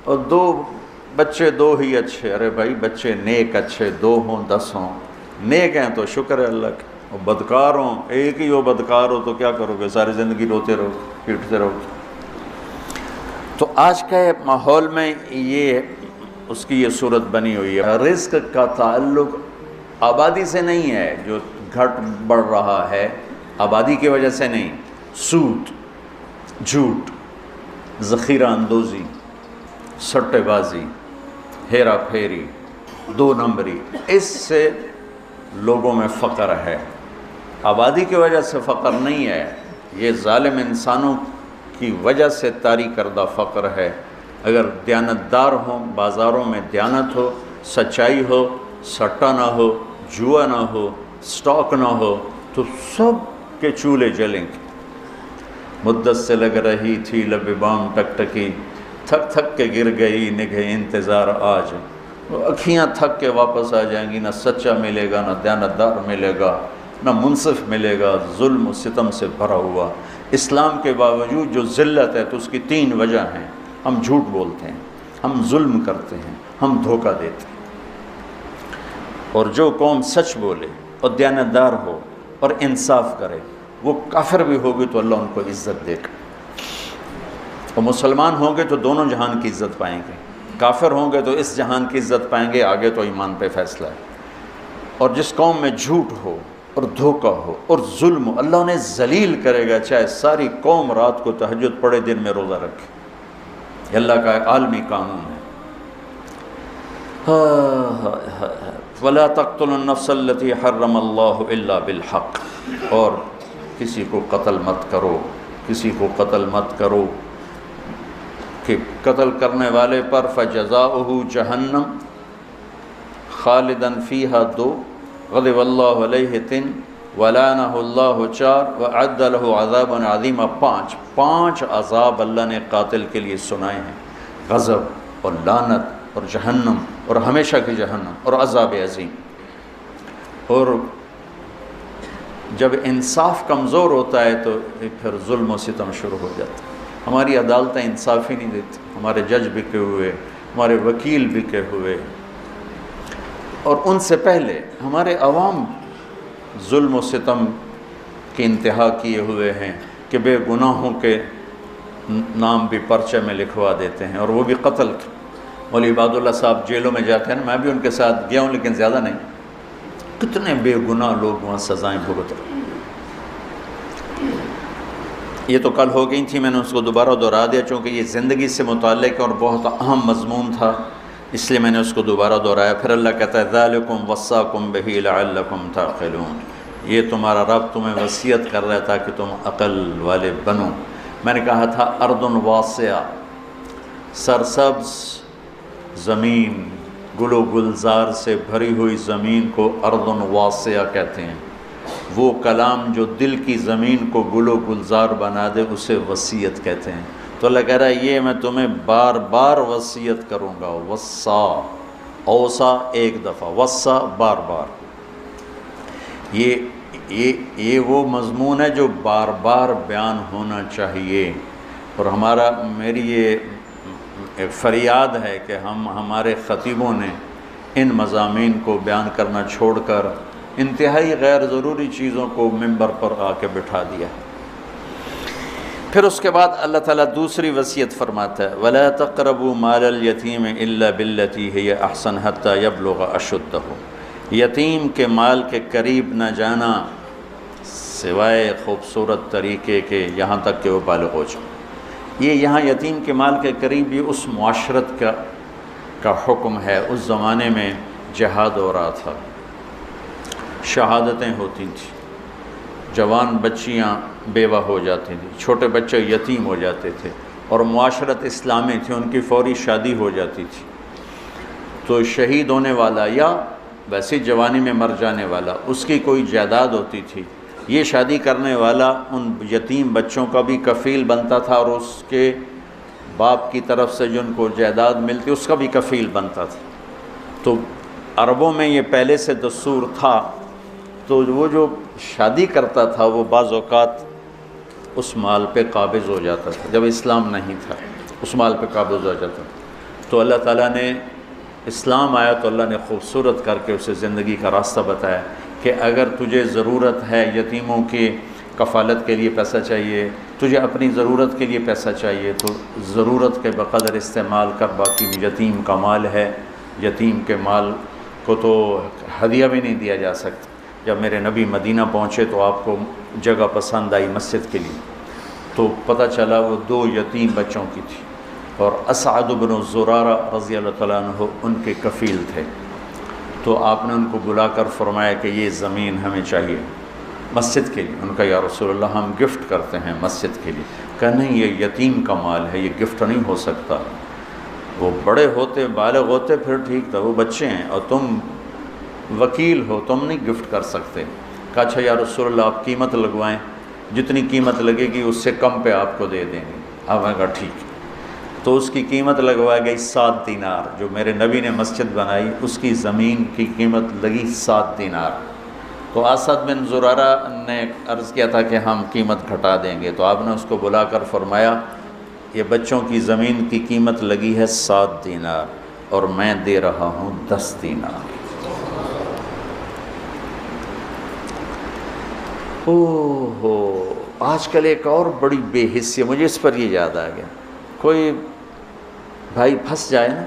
اور 2 بچے 2 ہی اچھے، ارے بھائی بچے نیک اچھے 2 ہوں 10 ہوں، نیک ہیں تو شکر ہے اللہ کا، اور بدکار ہوں، ایک ہی ہو بدکار ہو تو کیا کرو گے؟ ساری زندگی روتے رہو، پیٹتے رہو۔ تو آج کے ماحول میں یہ اس کی یہ صورت بنی ہوئی ہے۔ رزق کا تعلق آبادی سے نہیں ہے، جو گھٹ بڑھ رہا ہے آبادی کی وجہ سے نہیں، سود، جھوٹ، ذخیرہ اندوزی، سٹے بازی، ہیرا پھیری، 2 نمبری، اس سے لوگوں میں فقر ہے۔ آبادی کی وجہ سے فقر نہیں ہے، یہ ظالم انسانوں کی وجہ سے طاری کردہ فقر ہے۔ اگر دیانتدار ہوں، بازاروں میں دیانت ہو، سچائی ہو، سٹا نہ ہو، جوا نہ ہو، سٹاک نہ ہو، تو سب کے چولہے جلیں گے۔ مدت سے لگ رہی تھی لب بام ٹکٹکی، تھک تھک کے گر گئی نگہ انتظار آج، اکھیاں تھک کے واپس آ جائیں گی، نہ سچا ملے گا، نہ دیانتدار ملے گا، نہ منصف ملے گا، ظلم و ستم سے بھرا ہوا۔ اسلام کے باوجود جو ذلت ہے تو اس کی 3 وجہ ہیں۔ ہم جھوٹ بولتے ہیں، ہم ظلم کرتے ہیں، ہم دھوکہ دیتے ہیں، اور جو قوم سچ بولے اور دیانتدار ہو اور انصاف کرے، وہ کافر بھی ہوگی تو اللہ ان کو عزت دے گا، اور مسلمان ہوں گے تو دونوں جہان کی عزت پائیں گے، کافر ہوں گے تو اس جہان کی عزت پائیں گے، آگے تو ایمان پہ فیصلہ ہے۔ اور جس قوم میں جھوٹ ہو اور دھوکہ ہو اور ظلم ہو، اللہ انہیں ذلیل کرے گا، چاہے ساری قوم رات کو تہجد پڑھے، دن میں روزہ رکھے۔ یہ اللہ کا عالمی قانون ہے۔ وَلَا تَقْتُلُوا النَّفْسَ الَّتِي حَرَّمَ اللَّهُ إِلَّا بِالْحَقِّ، اور کسی کو قتل مت کرو، کسی کو قتل مت کرو کہ قتل کرنے والے پر فَجَزَاؤُهُ جَهَنَّمْ خَالِدًا فِيهَا 2، غضب اللہ علیہ 3، وَلَعَنَهُ اللَّهُ 4، وَأَعَدَّ لَهُ عَذَابًا عَظِيمًا 5۔ 5 عذاب اللہ نے قاتل کے لیے سنائے ہیں، غضب اور لعنت اور جہنم اور ہمیشہ کی جہنم اور عذاب عظیم۔ اور جب انصاف کمزور ہوتا ہے تو پھر ظلم و ستم شروع ہو جاتا ہے۔ ہماری عدالتیں انصاف ہی نہیں دیتی، ہمارے جج بکے ہوئے، ہمارے وکیل بکے ہوئے، اور ان سے پہلے ہمارے عوام ظلم و ستم کی انتہا کیے ہوئے ہیں کہ بے گناہوں کے نام بھی پرچے میں لکھوا دیتے ہیں، اور وہ بھی قتل کے۔ مولوی عباد اللہ صاحب جیلوں میں جاتے ہیں، میں بھی ان کے ساتھ گیا ہوں لیکن زیادہ نہیں، کتنے بے گناہ لوگ وہاں سزائیں بھگت رہے۔ یہ تو کل ہو گئی تھی، میں نے اس کو دوبارہ دہرا دیا چونکہ یہ زندگی سے متعلق اور بہت اہم مضمون تھا، اس لیے میں نے اس کو دوبارہ دہرایا۔ پھر اللہ کہتا ہے ذَلِكُمْ وَصَّاكُمْ بِهِ لَعَلَّكُمْ تَعْقِلُونَ، یہ تمہارا رب تمہیں وصیت کر رہا ہے تاکہ تم عقل والے بنو۔ میں نے کہا تھا اردن واسعہ، سرسبز زمین، گل و گلزار سے بھری ہوئی زمین کو اردن واسعہ کہتے ہیں۔ وہ کلام جو دل کی زمین کو گل و گلزار بنا دے اسے وصیت کہتے ہیں۔ تو اللہ کہہ رہا ہے یہ میں تمہیں بار بار وصیت کروں گا۔ وصا، اوصا ایک دفعہ، وصا بار بار۔ یہ وہ مضمون ہے جو بار بار بیان ہونا چاہیے، اور میری یہ فریاد ہے کہ ہمارے خطیبوں نے ان مضامین کو بیان کرنا چھوڑ کر انتہائی غیر ضروری چیزوں کو منبر پر آ کے بٹھا دیا۔ پھر اس کے بعد اللہ تعالیٰ دوسری وصیت فرماتا ہے وَلَا تَقْرَبُوا مَالَ الْيَتِيمِ إِلَّا بِالَّتِي هِيَ أَحْسَنُ حَتَّى يَبْلُغَ أَشُدَّهُ، یتیم کے مال کے قریب نہ جانا سوائے خوبصورت طریقے کے یہاں تک کہ وہ بالغ ہو جائے۔ یہ یہاں یتیم کے مال کے قریب بھی اس معاشرت کا حکم ہے۔ اس زمانے میں جہاد ہو رہا تھا، شہادتیں ہوتی تھیں، جوان بچیاں بیوہ ہو جاتی تھیں، چھوٹے بچے یتیم ہو جاتے تھے، اور معاشرت اسلامی تھی، ان کی فوری شادی ہو جاتی تھی۔ تو شہید ہونے والا یا ویسی جوانی میں مر جانے والا، اس کی کوئی جائیداد ہوتی تھی، یہ شادی کرنے والا ان یتیم بچوں کا بھی کفیل بنتا تھا، اور اس کے باپ کی طرف سے جن کو جائیداد ملتی اس کا بھی کفیل بنتا تھا۔ تو عربوں میں یہ پہلے سے دستور تھا، تو وہ جو شادی کرتا تھا وہ بعض اوقات اس مال پہ قابض ہو جاتا تھا، جب اسلام نہیں تھا اس مال پہ قابض ہو جاتا تھا۔ تو اللہ تعالیٰ نے اسلام آیا تو اللہ نے خوبصورت کر کے اسے زندگی کا راستہ بتایا کہ اگر تجھے ضرورت ہے، یتیموں کی کفالت کے لیے پیسہ چاہیے، تجھے اپنی ضرورت کے لیے پیسہ چاہیے، تو ضرورت کے بقدر استعمال کر، باقی یتیم کا مال ہے، یتیم کے مال کو تو ہدیہ بھی نہیں دیا جا سکتا۔ جب میرے نبی مدینہ پہنچے تو آپ کو جگہ پسند آئی مسجد کے لیے، تو پتہ چلا وہ 2 یتیم بچوں کی تھی، اور اسعد بن زرارہ رضی اللہ تعالیٰ عنہ ان کے کفیل تھے۔ تو آپ نے ان کو بلا کر فرمایا کہ یہ زمین ہمیں چاہیے مسجد کے لیے۔ ان کا یا رسول اللہ ہم گفٹ کرتے ہیں مسجد کے لیے۔ کہا نہیں، یہ یتیم کا مال ہے، یہ گفٹ نہیں ہو سکتا، وہ بڑے ہوتے بالغ ہوتے پھر ٹھیک تھا، وہ بچے ہیں اور تم وکیل ہو، تم نہیں گفٹ کر سکتے۔ کہا اچھا یا رسول اللہ آپ قیمت لگوائیں، جتنی قیمت لگے گی اس سے کم پہ آپ کو دے دیں گے۔ آپ نے کہا ٹھیک ہے۔ تو اس کی قیمت لگوائی گئی 7 دینار، جو میرے نبی نے مسجد بنائی اس کی زمین کی قیمت لگی 7 دینار۔ تو اسد بن زرارہ نے عرض کیا تھا کہ ہم قیمت گھٹا دیں گے، تو آپ نے اس کو بلا کر فرمایا یہ بچوں کی زمین کی قیمت لگی ہے 7 دینار اور میں دے رہا ہوں 10 دینار۔ اوہ ہو، آج کل ایک اور بڑی بے حسی، مجھے اس پر یہ یاد آ گیا، کوئی بھائی پھنس جائے نا،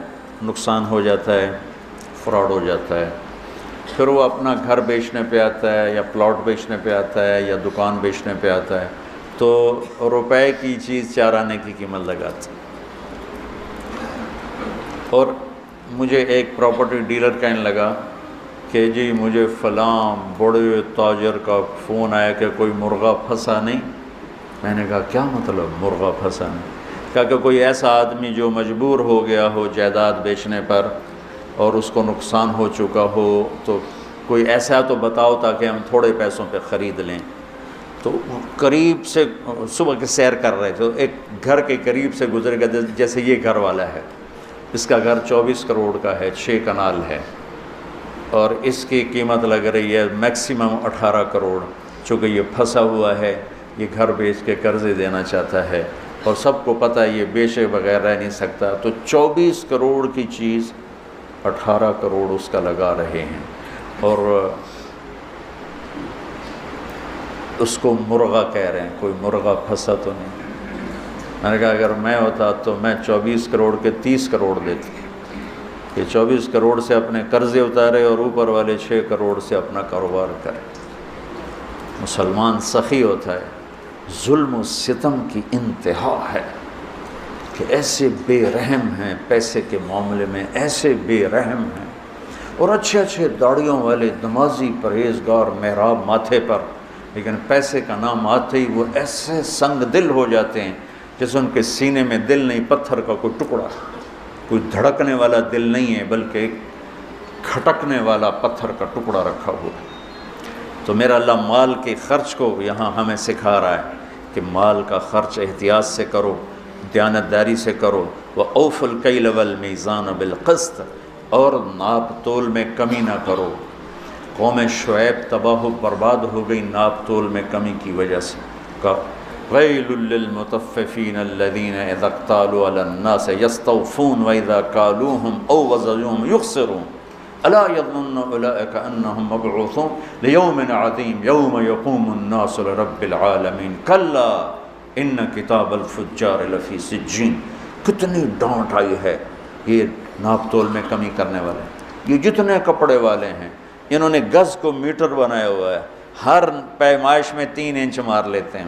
نقصان ہو جاتا ہے، فراڈ ہو جاتا ہے، پھر وہ اپنا گھر بیچنے پہ آتا ہے یا پلاٹ بیچنے پہ آتا ہے یا دکان بیچنے پہ آتا ہے، تو روپے کی چیز 4 آنے کی قیمت لگاتا ہے۔ اور مجھے ایک پراپرٹی ڈیلر کہنے لگا کہ جی مجھے فلاں بڑے تاجر کا فون آیا کہ کوئی مرغا پھنسا نہیں۔ میں نے کہا کیا مطلب مرغا پھنسا نہیں؟ کہا کہ کوئی ایسا آدمی جو مجبور ہو گیا ہو جائیداد بیچنے پر اور اس کو نقصان ہو چکا ہو، تو کوئی ایسا تو بتاؤ تاکہ ہم تھوڑے پیسوں پہ خرید لیں۔ تو قریب سے صبح کے سیر کر رہے تھے، ایک گھر کے قریب سے گزر گیا، جیسے یہ گھر والا ہے، اس کا گھر 24 کروڑ کا ہے، 6 کنال ہے، اور اس کی قیمت لگ رہی ہے میکسیمم 18 کروڑ۔ چونکہ یہ پھنسا ہوا ہے، یہ گھر بیچ کے قرضے دینا چاہتا ہے، اور سب کو پتہ ہے یہ بیچے بغیر رہ نہیں سکتا، تو 24 کروڑ کی چیز 18 کروڑ اس کا لگا رہے ہیں، اور اس کو مرغا کہہ رہے ہیں۔ کوئی مرغا پھنسا تو نہیں۔ میں نے کہا اگر میں ہوتا تو میں 24 کروڑ کے 30 کروڑ دیتا، کہ 24 کروڑ سے اپنے قرضے اتارے اور اوپر والے 6 کروڑ سے اپنا کاروبار کرے۔ مسلمان سخی ہوتا ہے، ظلم و ستم کی انتہا ہے کہ ایسے بے رحم ہیں، پیسے کے معاملے میں ایسے بے رحم ہیں، اور اچھے اچھے داڑھیوں والے نمازی پرہیزگار محراب ماتھے پر، لیکن پیسے کا نام آتے ہی وہ ایسے سنگ دل ہو جاتے ہیں جیسے ان کے سینے میں دل نہیں، پتھر کا کوئی ٹکڑا، کوئی دھڑکنے والا دل نہیں ہے بلکہ ایک کھٹکنے والا پتھر کا ٹکڑا رکھا ہوا ہے۔ تو میرا اللہ مال کے خرچ کو یہاں ہمیں سکھا رہا ہے کہ مال کا خرچ احتیاط سے کرو، دیانتداری سے کرو، وَأَوْفُوا الْكَيْلَ وَالْمِيزَانَ بِالْقِسْطِ، اور ناپ تول میں کمی نہ کرو۔ قوم شعیب تباہ و برباد ہو گئی ناپ تول میں کمی کی وجہ سے۔ وَيْلٌ لِّلْمُطَفِّفِينَ الَّذِينَ إِذَا اكْتَالُوا عَلَى النَّاسِ يَسْتَوْفُونَ وَإِذَا كَالُوهُمْ أَوْ وَزَنُوهُمْ يُخْسِرُونَ أَلَا يَظُنُّ أُولَٰئِكَ أَنَّهُمْ مَبْعُوثُونَ لِيَوْمٍ عَظِيمٍ يَوْمَ يَقُومُ النَّاسُ لِرَبِّ الْعَالَمِينَ كَلَّا إِنَّ كِتَابَ الْفُجَّارِ لَفِي سِجِّينٍ۔ کتنی ڈانٹ آئی ہے یہ ناپ تول میں کمی کرنے والے، یہ جتنے کپڑے والے ہیں انہوں نے گز کو میٹر بنایا ہوا ہے، ہر پیمائش میں 3 انچ مار لیتے ہیں،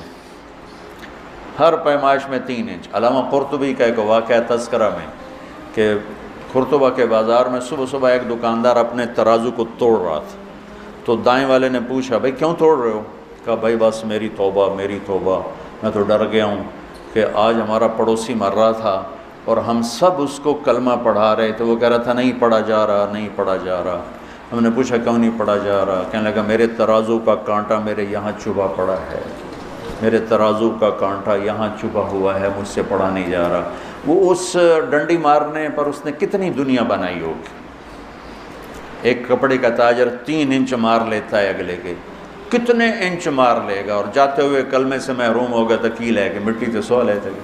ہر پیمائش میں 3 انچ۔ علامہ قرطبی کا ایک واقعہ تذکرہ میں کہ قرطبہ کے بازار میں صبح صبح ایک دکاندار اپنے ترازو کو توڑ رہا تھا، تو دائیں والے نے پوچھا بھائی کیوں توڑ رہے ہو؟ کہا بھائی بس میری توبہ میری توبہ، میں تو ڈر گیا ہوں کہ آج ہمارا پڑوسی مر رہا تھا اور ہم سب اس کو کلمہ پڑھا رہے تھے، وہ کہہ رہا تھا نہیں پڑھا جا رہا نہیں پڑھا جا رہا۔ ہم نے پوچھا کیوں نہیں پڑھا جا رہا؟ کہنے لگا میرے ترازو کا کانٹا میرے یہاں چبھا پڑا ہے، میرے ترازو کا کانٹا یہاں چبھا ہوا ہے، مجھ سے پڑھا نہیں جا رہا۔ وہ اس ڈنڈی مارنے پر اس نے کتنی دنیا بنائی ہوگی۔ ایک کپڑے کا تاجر 3 انچ مار لیتا ہے اگلے کے، کتنے انچ مار لے گا، اور جاتے ہوئے کلمے سے محروم ہوگا تو کی لے کے مٹی تے سو لیتے گا۔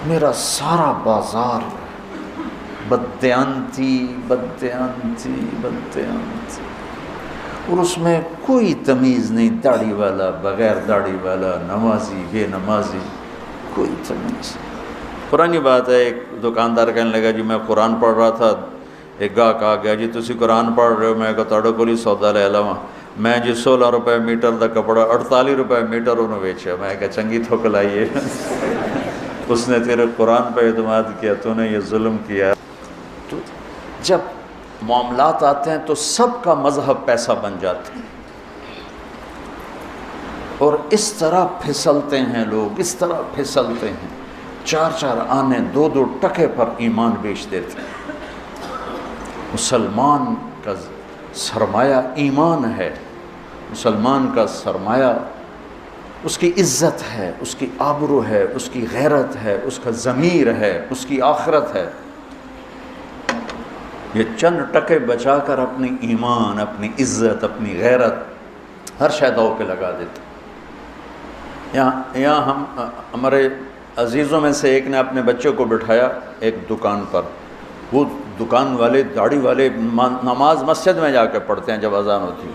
میرا سارا بازار بددیانتی بددیانتی بددیانتی، اور اس میں کوئی تمیز نہیں، داڑھی والا بغیر داڑھی والا، نمازی بے نمازی، کوئی تمیز نہیں۔ پرانی بات ہے، ایک دکاندار کہنے لگا جی میں قرآن پڑھ رہا تھا، ایک گاہک آ گیا جی تسی قرآن پڑھ رہے ہو؟ میں کہا تہاڈے کول ہی سودا لے لواں۔ میں جی 16 روپے میٹر دا کپڑا 48 روپے میٹر انہوں بیچا۔ میں کہا چنگی تھوک لائیے، اس نے تیرے قرآن پہ اعتماد کیا، تو نے یہ ظلم کیا۔ تو جب معاملات آتے ہیں تو سب کا مذہب پیسہ بن جاتا ہے، اور اس طرح پھسلتے ہیں لوگ، اس طرح پھسلتے ہیں، 4 آنے 2 ٹکے پر ایمان بیچ دیتے ہیں۔ مسلمان کا سرمایہ ایمان ہے، مسلمان کا سرمایہ اس کی عزت ہے، اس کی آبرو ہے، اس کی غیرت ہے، اس کا ضمیر ہے، اس کی آخرت ہے۔ یہ چند ٹکے بچا کر اپنی ایمان، اپنی عزت، اپنی غیرت ہر شے داؤ پہ لگا دیتے۔ یہاں ہم ہمارے عزیزوں میں سے ایک نے اپنے بچے کو بٹھایا ایک دکان پر، وہ دکان والے داڑھی والے نماز مسجد میں جا کے پڑھتے ہیں جب اذان ہوتی ہے،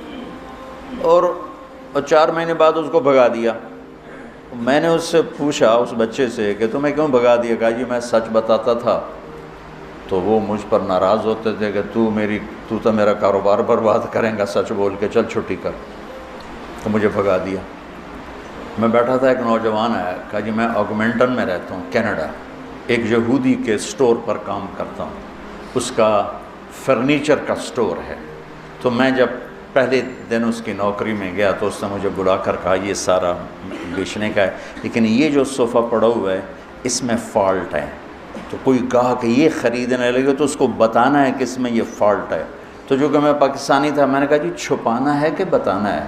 اور 4 مہینے بعد اس کو بھگا دیا۔ میں نے اس سے پوچھا اس بچے سے کہ تمہیں کیوں بھگا دیا؟ کہا جی میں سچ بتاتا تھا تو وہ مجھ پر ناراض ہوتے تھے کہ تو تو میرا کاروبار برباد کریں گا سچ بول کے، چل چھٹی کر، تو مجھے بھگا دیا۔ میں بیٹھا تھا، ایک نوجوان آیا، کہا جی میں آگمنٹن میں رہتا ہوں کینیڈا، ایک یہودی کے سٹور پر کام کرتا ہوں، اس کا فرنیچر کا سٹور ہے۔ تو میں جب پہلے دن اس کی نوکری میں گیا تو اس نے مجھے بلا کر کہا یہ سارا بیچنے کا ہے، لیکن یہ جو صوفہ پڑا ہوا ہے اس میں فالٹ ہے، تو کوئی کہا کہ یہ خریدنے لگے تو اس کو بتانا ہے کہ اس میں یہ فالٹ ہے۔ تو جو کہ میں پاکستانی تھا، میں نے کہا جی چھپانا ہے کہ بتانا ہے؟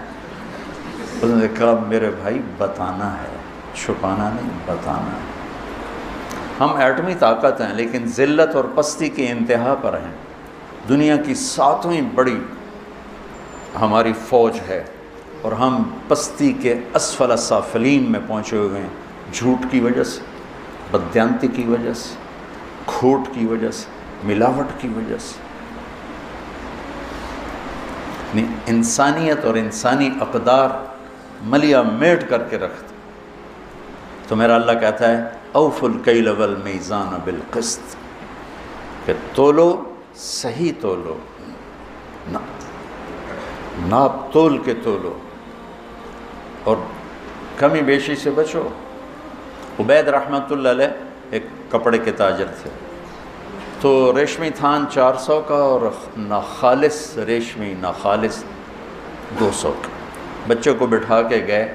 اس نے کہا میرے بھائی بتانا ہے، چھپانا نہیں، بتانا ہے۔ ہم ایٹمی طاقت ہیں لیکن ذلت اور پستی کی انتہا پر ہیں۔ دنیا کی 7ویں بڑی ہماری فوج ہے اور ہم پستی کے اسفل السافلین میں پہنچے ہوئے ہیں، جھوٹ کی وجہ سے، بددیانتی کی وجہ سے، کھوٹ کی وجہ سے، ملاوٹ کی وجہ سے۔ انسانیت اور انسانی اقدار ملیا میٹ کر کے رکھتے۔ تو میرا اللہ کہتا ہے اوفوا الکیل والمیزان بالقسط، کہ تولو، صحیح تولو، ناپ تول کے تولو اور کمی بیشی سے بچو۔ عبید رحمۃ اللہ علیہ ایک کپڑے کے تاجر تھے، تو ریشمی تھان 400 کا اور ناخالص ریشمی ناخالص 200 کا۔ بچے کو بٹھا کے گئے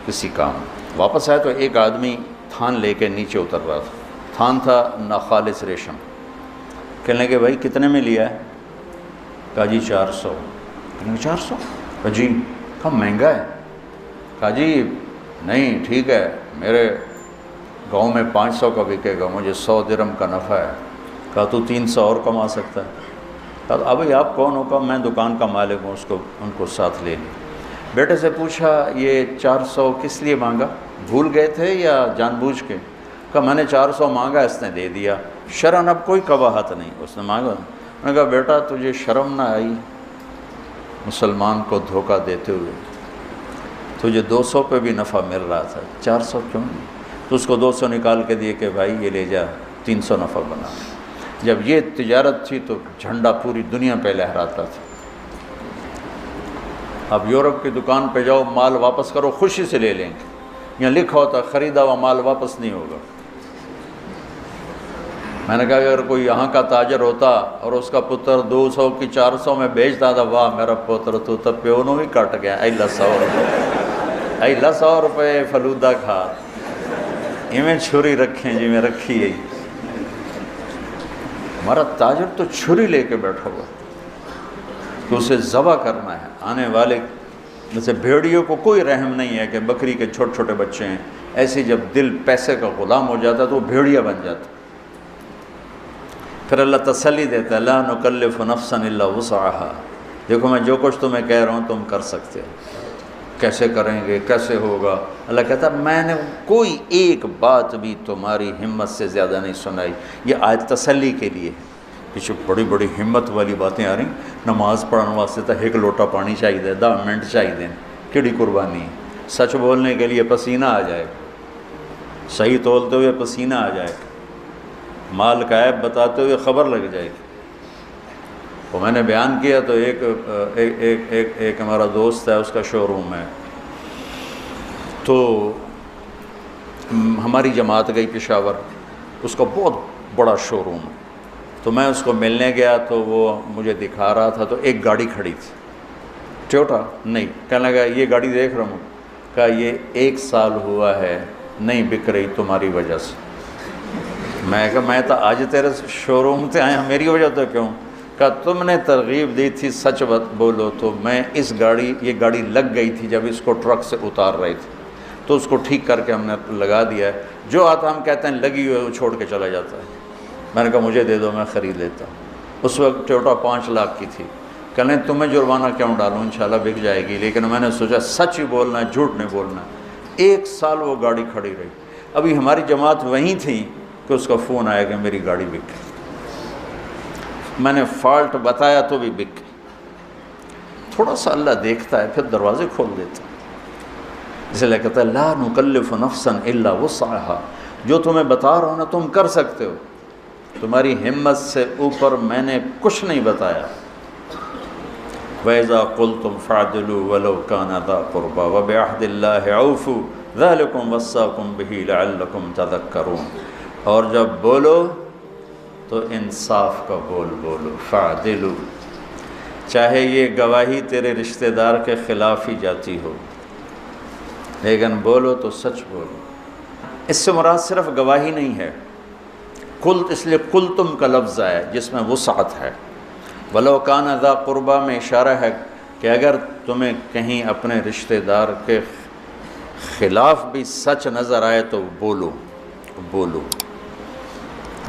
کسی کام، واپس آئے تو ایک آدمی تھان لے کے نیچے اتر رہا تھا، تھان تھا ناخالص ریشم۔ کہنے لگے بھائی کتنے میں لیا ہے؟ کہا جی 400۔ کہنے لگے 400؟ کہا جی، کہا مہنگا ہے؟ کہا جی نہیں ٹھیک ہے، میرے گاؤں میں 500 کا بکے گا، مجھے 100 درہم کا نفع ہے۔ کہا تو 300 اور کما سکتا ہے۔ کہا ابھی آپ کون ہو؟ کہا میں دکان کا مالک ہوں۔ ان کو ساتھ لے لیا۔ بیٹے سے پوچھا یہ 400 کس لیے مانگا؟ بھول گئے تھے یا جان بوجھ کے؟ کہا میں نے 400 مانگا، اس نے دے دیا، شرعاً اب کوئی قباحت نہیں، اس نے مانگا۔ میں نے کہا بیٹا تجھے شرم نہ آئی مسلمان کو دھوکہ دیتے ہوئے؟ تجھے 200 پہ بھی نفع مل رہا تھا، 400 کیوں نہیں؟ تو اس کو 200 نکال کے دیے کہ بھائی یہ لے جا، 300 نفع بنا۔ جب یہ تجارت تھی تو جھنڈا پوری دنیا پہ لہراتا تھا۔ اب یورپ کی دکان پہ جاؤ، مال واپس کرو، خوشی سے لے لیں گے۔ یہاں لکھا ہوتا خریدا ہوا مال واپس نہیں ہوگا۔ میں نے کہا اگر کوئی یہاں کا تاجر ہوتا اور اس کا پتر 200 کی 400 میں بیچتا تھا، واہ میرا پتر تو تب پیونوں ہی کٹ گیا، ایلا 100 روپے، ایلا 100 روپے فلودہ کھا، میں چھری رکھیں جی میں رکھی ہے۔ ہمارا تاجر تو چھری لے کے بیٹھا ہوا کہ اسے ذبح کرنا ہے۔ آنے والے جیسے بھیڑیوں کو کوئی رحم نہیں ہے کہ بکری کے چھوٹے چھوٹے بچے ہیں، ایسے جب دل پیسے کا غلام ہو جاتا ہے تو وہ بھیڑیا بن جاتا۔ پھر اللہ تسلی دیتا ہے لا نکلف نفسا الا وسعها، دیکھو میں جو کچھ تمہیں کہہ رہا ہوں تم کر سکتے ہو، کیسے کریں گے، کیسے ہوگا؟ اللہ کہتا ہے میں نے کوئی ایک بات بھی تمہاری ہمت سے زیادہ نہیں سنائی۔ یہ آیت تسلی کے لیے ہے۔ پیچھے بڑی بڑی ہمت والی باتیں آ رہی، نماز پڑھنے واسطے تو ایک لوٹا پانی چاہیے، 10 منٹ چاہیے، کیڑی قربانی ہے؟ سچ بولنے کے لیے پسینہ آ جائے، صحیح تولتے ہوئے پسینہ آ جائے، مال کا عیب بتاتے ہوئے خبر لگ جائے گی۔ وہ میں نے بیان کیا تو ایک ہمارا دوست ہے، اس کا شو روم ہے، تو ہماری جماعت گئی پشاور، اس کا بہت بڑا شو روم ہے، تو میں اس کو ملنے گیا تو وہ مجھے دکھا رہا تھا، تو ایک گاڑی کھڑی تھی ٹویوٹا، نہیں، کہنے لگا یہ گاڑی دیکھ رہا ہوں، کہا یہ 1 سال ہوا ہے نہیں بک رہی تمہاری وجہ سے۔ میں کہا میں تو آج تیرے شو روم سے آیا، میری وجہ تو کیوں؟ کہا تم نے ترغیب دی تھی سچ بولو، تو میں یہ گاڑی لگ گئی تھی جب اس کو ٹرک سے اتار رہے تھے، تو اس کو ٹھیک کر کے ہم نے لگا دیا ہے، جو آتا ہم کہتے ہیں لگی ہوئی ہے وہ چھوڑ کے چلا جاتا ہے۔ میں نے کہا مجھے دے دو میں خرید لیتا ہوں۔ اس وقت ٹویوٹا 5 لاکھ کی تھی۔ کہنے تمہیں جرمانہ کیوں ڈالوں، انشاءاللہ بک جائے گی، لیکن میں نے سوچا سچ ہی بولنا ہے، جھوٹ نہیں بولنا ہے۔ 1 سال وہ گاڑی کھڑی رہی۔ ابھی ہماری جماعت وہیں تھی کہ اس کا فون آیا کہ میری گاڑی بک گئی۔ میں نے فالٹ بتایا تو بھی بک گئی۔ تھوڑا سا اللہ دیکھتا ہے پھر دروازے کھول دیتا ہے، اس لیے کہتا ہے لا نکلف نفسا الا وسعها، جو تمہیں بتا رہا ہوں نا تم کر سکتے ہو، تمہاری ہمت سے اوپر میں نے کچھ نہیں بتایا۔ وَإِذَا قُلْتُمْ فَاعْدِلُوا وَلَوْ كَانَ ذَا قُرْبَىٰ وَبِعَهْدِ اللَّهِ أَوْفُوا ذَلِكُمْ وَصَّاكُمْ بِهِ لَعَلَّكُمْ تَذَكَّرُونَ، اور جب بولو تو انصاف کا بول بولو، فعدلو، چاہے یہ گواہی تیرے رشتہ دار کے خلاف ہی جاتی ہو، لیکن بولو تو سچ بولو۔ اس سے مراد صرف گواہی نہیں ہے، قلت اس لیے قلتم کا لفظ ہے جس میں وسعت ہے۔ ولو کان ذا قربا میں اشارہ ہے کہ اگر تمہیں کہیں اپنے رشتہ دار کے خلاف بھی سچ نظر آئے تو بولو، بولو،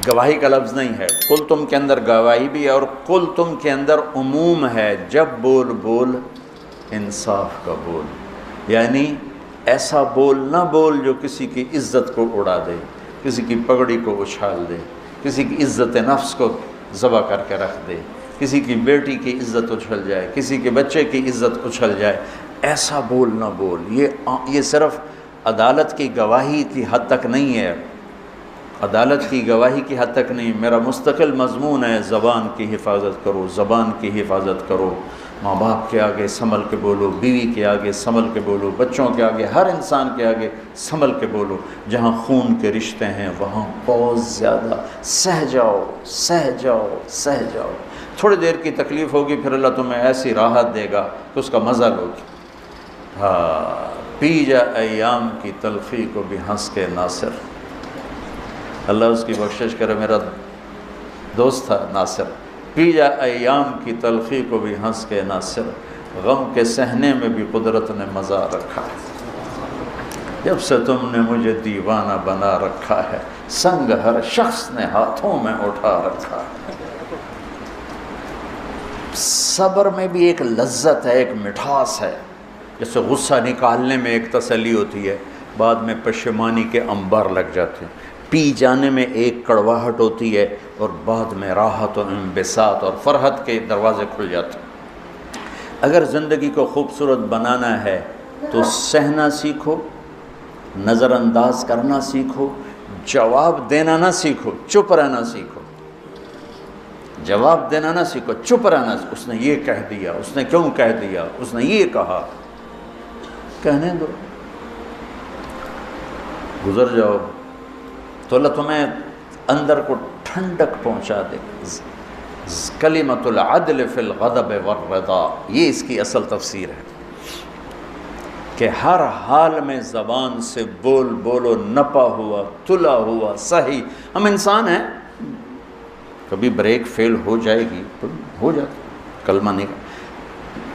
گواہی کا لفظ نہیں ہے۔ قلتم کے اندر گواہی بھی ہے اور قلتم کے اندر عموم ہے، جب بول بول انصاف کا بول، یعنی ایسا بول نہ بول جو کسی کی عزت کو اڑا دے، کسی کی پگڑی کو اچھال دے، کسی کی عزت نفس کو ذبح کر کے رکھ دے، کسی کی بیٹی کی عزت اچھل جائے، کسی کے بچے کی عزت اچھل جائے، ایسا بول نہ بول۔ یہ صرف عدالت کی گواہی کی حد تک نہیں ہے، عدالت کی گواہی کی حد تک نہیں، میرا مستقل مضمون ہے زبان کی حفاظت کرو، زبان کی حفاظت کرو، ماں باپ کے آگے سنبھل کے بولو، بیوی کے آگے سنبھل کے بولو، بچوں کے آگے، ہر انسان کے آگے سنبھل کے بولو۔ جہاں خون کے رشتے ہیں وہاں بہت زیادہ سہ جاؤ، سہ جاؤ، سہ جاؤ، تھوڑی دیر کی تکلیف ہوگی، پھر اللہ تمہیں ایسی راحت دے گا کہ اس کا مزہ لوگی۔ ہاں، پی جا ایام کی تلخی کو بھی ہنس کے ناصر، اللہ اس کی بخشش کرے، میرا دوست تھا ناصر، پی جا ایام کی تلخی کو بھی ہنس کے ناصر، غم کے سہنے میں بھی قدرت نے مزہ رکھا ہے، جب سے تم نے مجھے دیوانہ بنا رکھا ہے، سنگ ہر شخص نے ہاتھوں میں اٹھا رکھا ہے۔ صبر میں بھی ایک لذت ہے، ایک مٹھاس ہے، جیسے غصہ نکالنے میں ایک تسلی ہوتی ہے، بعد میں پشیمانی کے انبار لگ جاتے ہیں، پی جانے میں ایک کڑواہٹ ہوتی ہے اور بعد میں راحت و انبساط اور فرحت کے دروازے کھل جاتے ہیں۔ اگر زندگی کو خوبصورت بنانا ہے تو سہنا سیکھو، نظر انداز کرنا سیکھو، جواب دینا نہ سیکھو، چپ رہنا سیکھو، جواب دینا نہ سیکھو، چپ رہنا سیکھو۔ اس نے یہ کہہ دیا، اس نے کیوں کہہ دیا، اس نے یہ کہا، کہنے دو، گزر جاؤ تو اللہ تمہیں اندر کو ٹھنڈک پہنچا دے۔ کلمۃ العدل فی الغضب والرضا، یہ اس کی اصل تفسیر ہے کہ ہر حال میں زبان سے بول بولو، نپا ہوا، تلا ہوا، صحیح۔ ہم انسان ہیں، کبھی بریک فیل ہو جائے گی تو ہو جاتا، کلمہ نہیں،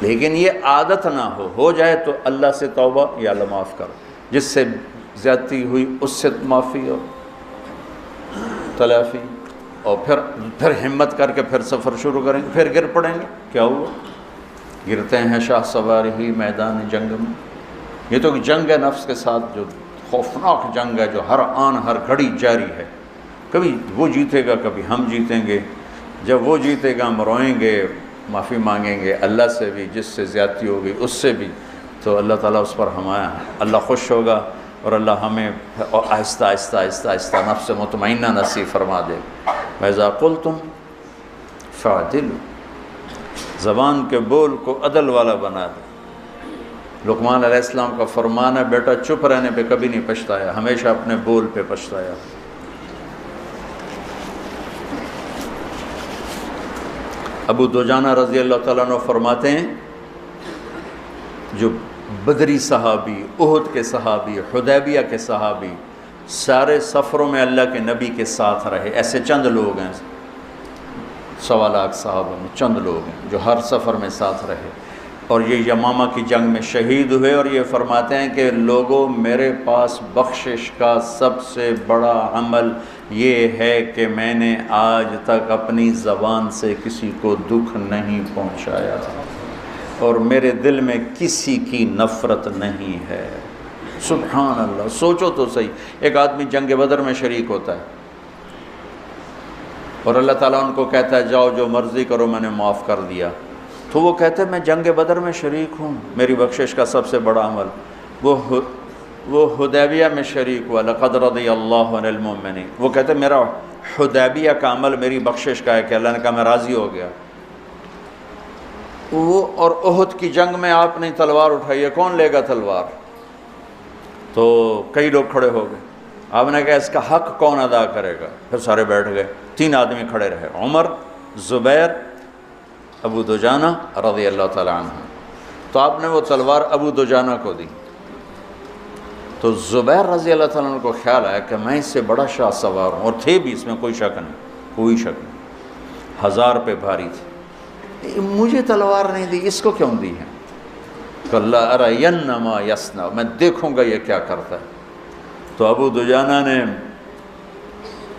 لیکن یہ عادت نہ ہو جائے تو اللہ سے توبہ، یا اللہ معاف کر، جس سے زیادتی ہوئی اس سے معافی اور تلافی، اور پھر ہمت کر کے پھر سفر شروع کریں گے، پھر گر پڑیں گے، کیا ہوا؟ گرتے ہیں شاہ سوار ہی میدان جنگ میں۔ یہ تو جنگ ہے نفس کے ساتھ، جو خوفناک جنگ ہے، جو ہر آن ہر گھڑی جاری ہے، کبھی وہ جیتے گا، کبھی ہم جیتیں گے۔ جب وہ جیتے گا ہم روئیں گے، معافی مانگیں گے اللہ سے بھی، جس سے زیادتی ہوگی اس سے بھی، تو اللہ تعالیٰ اس پر ہمارا، اللہ خوش ہوگا اور اللہ ہمیں آہستہ آہستہ آہستہ آہستہ نفس مطمئنہ نصیب فرما دے۔ وَإِذَا قُلْتُمْ فَاعْدِلُوا، زبان کے بول کو عدل والا بنا دے۔ لقمان علیہ السلام کا فرمان ہے، بیٹا چپ رہنے پہ کبھی نہیں پچھتایا، ہمیشہ اپنے بول پہ پچھتایا۔ ابو دجانہ رضی اللہ تعالیٰ عنہ فرماتے ہیں، جو بدری صحابی، احد کے صحابی، حدیبیہ کے صحابی، سارے سفروں میں اللہ کے نبی کے ساتھ رہے، ایسے چند لوگ ہیں، 1.25 لاکھ صحابہ میں چند لوگ ہیں جو ہر سفر میں ساتھ رہے، اور یہ یمامہ کی جنگ میں شہید ہوئے، اور یہ فرماتے ہیں کہ لوگوں، میرے پاس بخشش کا سب سے بڑا عمل یہ ہے کہ میں نے آج تک اپنی زبان سے کسی کو دکھ نہیں پہنچایا، اور میرے دل میں کسی کی نفرت نہیں ہے۔ سبحان اللہ، سوچو تو صحیح، ایک آدمی جنگ بدر میں شریک ہوتا ہے اور اللہ تعالیٰ ان کو کہتا ہے جاؤ جو مرضی کرو، میں نے معاف کر دیا، تو وہ کہتے ہیں میں جنگ بدر میں شریک ہوں، میری بخشش کا سب سے بڑا عمل۔ وہ حدیبیہ میں شریک ہوا، لقد رضی اللہ عن المؤمنین، وہ کہتے ہیں میرا حدیبیہ کا عمل میری بخشش کا ہے کہ اللہ نے کہا میں راضی ہو گیا۔ وہ اور احد کی جنگ میں آپ نے تلوار اٹھائی ہے، کون لے گا تلوار؟ تو کئی لوگ کھڑے ہو گئے، آپ نے کہا اس کا حق کون ادا کرے گا؟ پھر سارے بیٹھ گئے، 3 آدمی کھڑے رہے، عمر، زبیر، ابو دجانہ رضی اللہ تعالیٰ عنہ۔ تو آپ نے وہ تلوار ابو دجانہ کو دی، تو زبیر رضی اللہ تعالیٰ عنہ کو خیال آیا کہ میں اس سے بڑا شاہ سوار ہوں، اور تھے بھی، اس میں کوئی شک نہیں، کوئی شک نہیں، 1000 پہ بھاری تھی، مجھے تلوار نہیں دی، اس کو کیوں دی ہے؟ کہ اللہ ارین ما یصنع، میں دیکھوں گا یہ کیا کرتا ہے۔ تو ابو دجانہ نے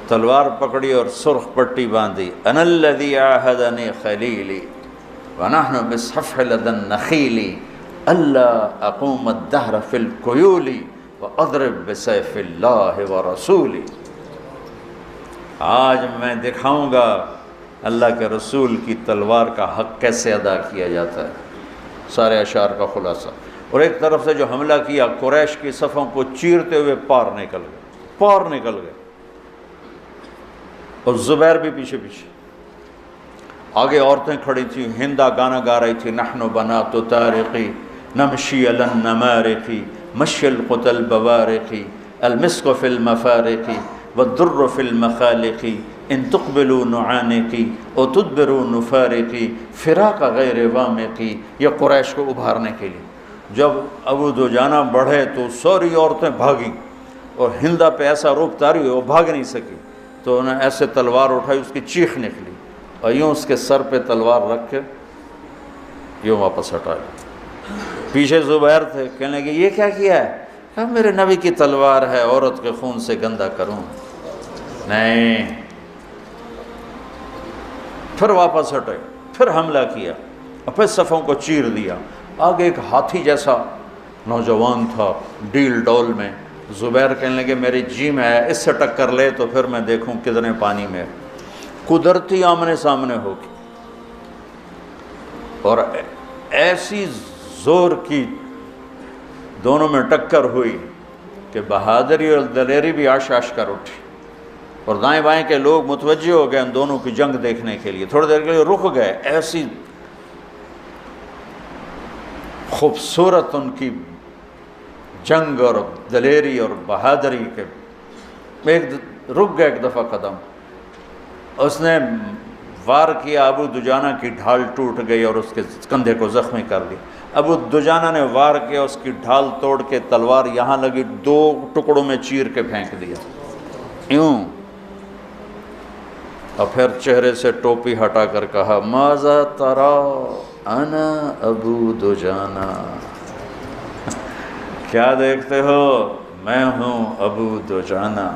تلوار پکڑی اور سرخ پٹی باندھی، انا الذی عاہدنی خلیلی ونحن بالصفح لدى النخیل الا اقوم الدہر فی الکیول واضرب بسیف اللہ ورسولی، آج میں دکھاؤں گا اللہ کے رسول کی تلوار کا حق کیسے ادا کیا جاتا ہے۔ سارے اشعار کا خلاصہ، اور ایک طرف سے جو حملہ کیا قریش کی صفوں کو چیرتے ہوئے پار نکل گئے، اور زبیر بھی پیچھے پیچھے، آگے عورتیں کھڑی تھیں، ہندا گانا گا رہی تھی، نحن بنات طارقی نمشی علی النمارق مشی القتل بوارقی المسک فی المفارق والدر فی المخالق ان تقبلوا نعانقی او تدبروا نفارقی فراق غیر وامقی، یہ قریش کو ابھارنے کے لیے۔ جب ابو دجانہ بڑھے تو ساری عورتیں بھاگیں، اور ہندا پہ ایسا روب طاری ہوئی وہ بھاگ نہیں سکی، تو انہیں ایسے تلوار اٹھائی، اس کی چیخ نکلی، اور یوں اس کے سر پہ تلوار رکھ کے یوں واپس ہٹا لی۔ پیچھے زبیر تھے، کہنے لگے یہ کیا کیا ہے؟ کہا میرے نبی کی تلوار ہے، عورت کے خون سے گندہ کروں؟ نہیں، پھر واپس ہٹے، پھر حملہ کیا، اور پھر صفوں کو چیر دیا۔ آگے ایک ہاتھی جیسا نوجوان تھا ڈیل ڈول میں، زبیر کہنے لگے میری جی میں ہے، اس سے ٹکر لے تو پھر میں دیکھوں کتنے پانی میں۔ قدرتی آمنے سامنے ہوگی، اور ایسی زور کی دونوں میں ٹکر ہوئی کہ بہادری اور دلیری بھی آش آش کر اٹھی، اور دائیں بائیں کے لوگ متوجہ ہو گئے ان دونوں کی جنگ دیکھنے کے لیے، تھوڑی دیر کے لیے رک گئے۔ ایسی خوبصورت ان کی جنگ اور دلیری اور بہادری کے رک گئے ایک دفعہ قدم، اس نے وار کیا، ابو دجانہ کی ڈھال ٹوٹ گئی اور اس کے کندھے کو زخمی کر دیا۔ ابو دجانہ نے وار کیا، اس کی ڈھال توڑ کے تلوار یہاں لگی، 2 ٹکڑوں میں چیر کے پھینک دیا یوں، اور پھر چہرے سے ٹوپی ہٹا کر کہا ماذا ترا انا ابو دجانہ، کیا دیکھتے ہو؟ میں ہوں ابو دجانہ۔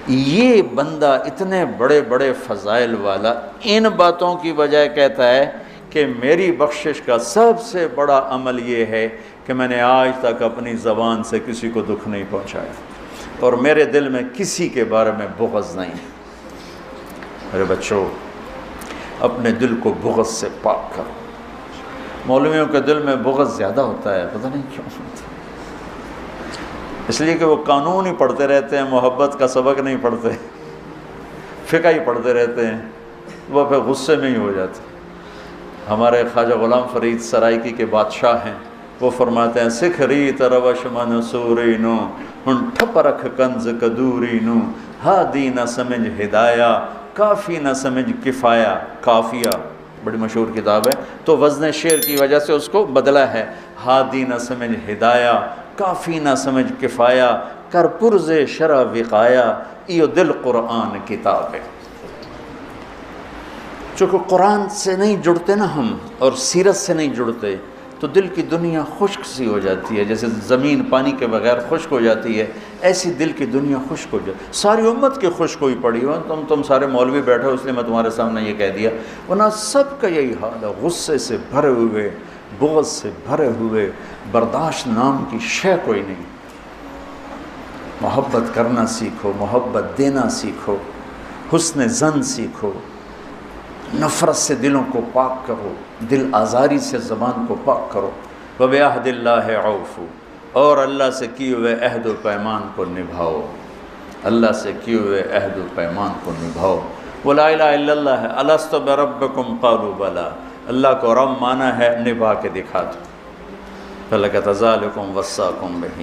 یہ بندہ اتنے بڑے بڑے فضائل والا ان باتوں کی بجائے کہتا ہے کہ میری بخشش کا سب سے بڑا عمل یہ ہے کہ میں نے آج تک اپنی زبان سے کسی کو دکھ نہیں پہنچایا، اور میرے دل میں کسی کے بارے میں بغض نہیں۔ میرے بچوں، اپنے دل کو بغض سے پاک کرو۔ مولویوں کے دل میں بغض زیادہ ہوتا ہے، پتہ نہیں کیوں ہوتا، اس لیے کہ وہ قانون ہی پڑھتے رہتے ہیں، محبت کا سبق نہیں پڑھتے، فقہ ہی پڑھتے رہتے ہیں، وہ پھر غصے میں ہی ہو جاتے۔ ہمارے خواجہ غلام فرید سرائکی کے بادشاہ ہیں، وہ فرماتے ہیں سکھ ریت روش منصوری نو ہن ٹھپ رکھ کنز کدوری نو، ہادی نہ سمجھ ہدایہ کافی نہ سمجھ کفایہ، کافیہ بڑی مشہور کتاب ہے، تو وزن شعر کی وجہ سے اس کو بدلا ہے، ہادی نہ سمجھ ہدایہ کافی نہ سمجھ کفایہ، کر پرز شرع وقایا، ایو دل قرآن کتاب ہے۔ چونکہ قرآن سے نہیں جڑتے نا ہم، اور سیرت سے نہیں جڑتے، تو دل کی دنیا خشک سی ہو جاتی ہے، جیسے زمین پانی کے بغیر خشک ہو جاتی ہے، ایسی دل کی دنیا خشک ہو جاتی ہے۔ ساری امت کی خشک ہوئی پڑی ہو، تم سارے مولوی بیٹھے ہو اس لیے میں تمہارے سامنے یہ کہہ دیا، ورنہ سب کا یہی حال ہے، غصے سے بھرے ہوئے، بغض سے بھرے ہوئے، برداشت نام کی شے کوئی نہیں۔ محبت کرنا سیکھو، محبت دینا سیکھو، حسن ظن سیکھو، نفرت سے دلوں کو پاک کرو، دل آزاری سے زبان کو پاک کرو۔ وَبِعَهْدِ اللَّهِ عَوْفُ، اور اللہ سے کیے ہوئے عہد و پیمان کو نبھاؤ، اللہ سے کیے ہوئے عہد و پیمان کو نبھاؤ۔ وَلَا إِلَهَ إِلَّا اللَّهِ أَلَسْتُ بِرَبِّكُمْ قَالُوا بَلَىٰ، اللہ کو رب مانا ہے، نبھا کے دکھا دو۔ فَلَكَ ذَلِكُمْ وَصَّاكُمْ بِهِ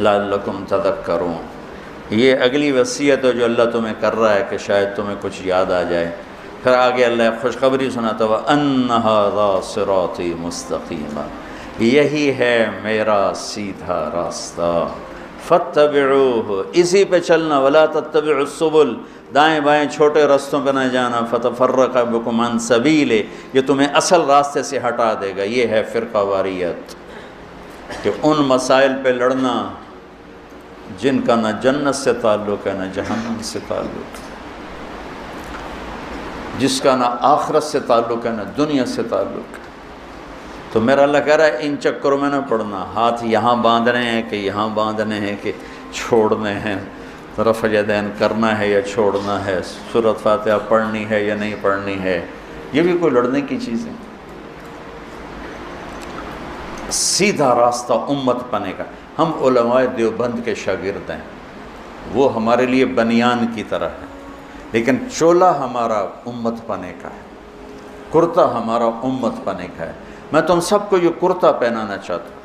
لَعَلَّكُمْ تَذَكَّرُونَ، یہ اگلی وصیت ہے جو اللہ تمہیں کر رہا ہے کہ شاید تمہیں کچھ یاد آ جائے۔ پھر آگے اللہ خوشخبری سناتا ہوا ان ھذا صراطی مستقیما، یہی ہے میرا سیدھا راستہ، فاتبعوہ، اسی پہ چلنا، ولا تتبعوا السبل، دائیں بائیں چھوٹے رستوں پہ نہ جانا، فتفرق بکم عن سبیلہ، یہ تمہیں اصل راستے سے ہٹا دے گا۔ یہ ہے فرقہ واریت، کہ ان مسائل پہ لڑنا جن کا نہ جنت سے تعلق ہے نہ جہنم سے تعلق ہے، جس کا نہ آخرت سے تعلق ہے نہ دنیا سے تعلق ہے۔ تو میرا اللہ کہہ رہا ہے ان چکروں میں نہ پڑنا، ہاتھ یہاں باندھنے ہیں کہ یہاں باندھنے ہیں کہ چھوڑنے ہیں، رفع یدین کرنا ہے یا چھوڑنا ہے، سورۃ فاتحہ پڑھنی ہے یا نہیں پڑھنی ہے، یہ بھی کوئی لڑنے کی چیز ہے؟ سیدھا راستہ امت پنے کا۔ ہم علماء دیوبند کے شاگرد ہیں، وہ ہمارے لیے بنیان کی طرح ہے، لیکن چولا ہمارا امت پنے کا ہے، کرتا ہمارا امت پنے کا ہے۔ میں تم سب کو یہ کرتا پہنانا چاہتا ہوں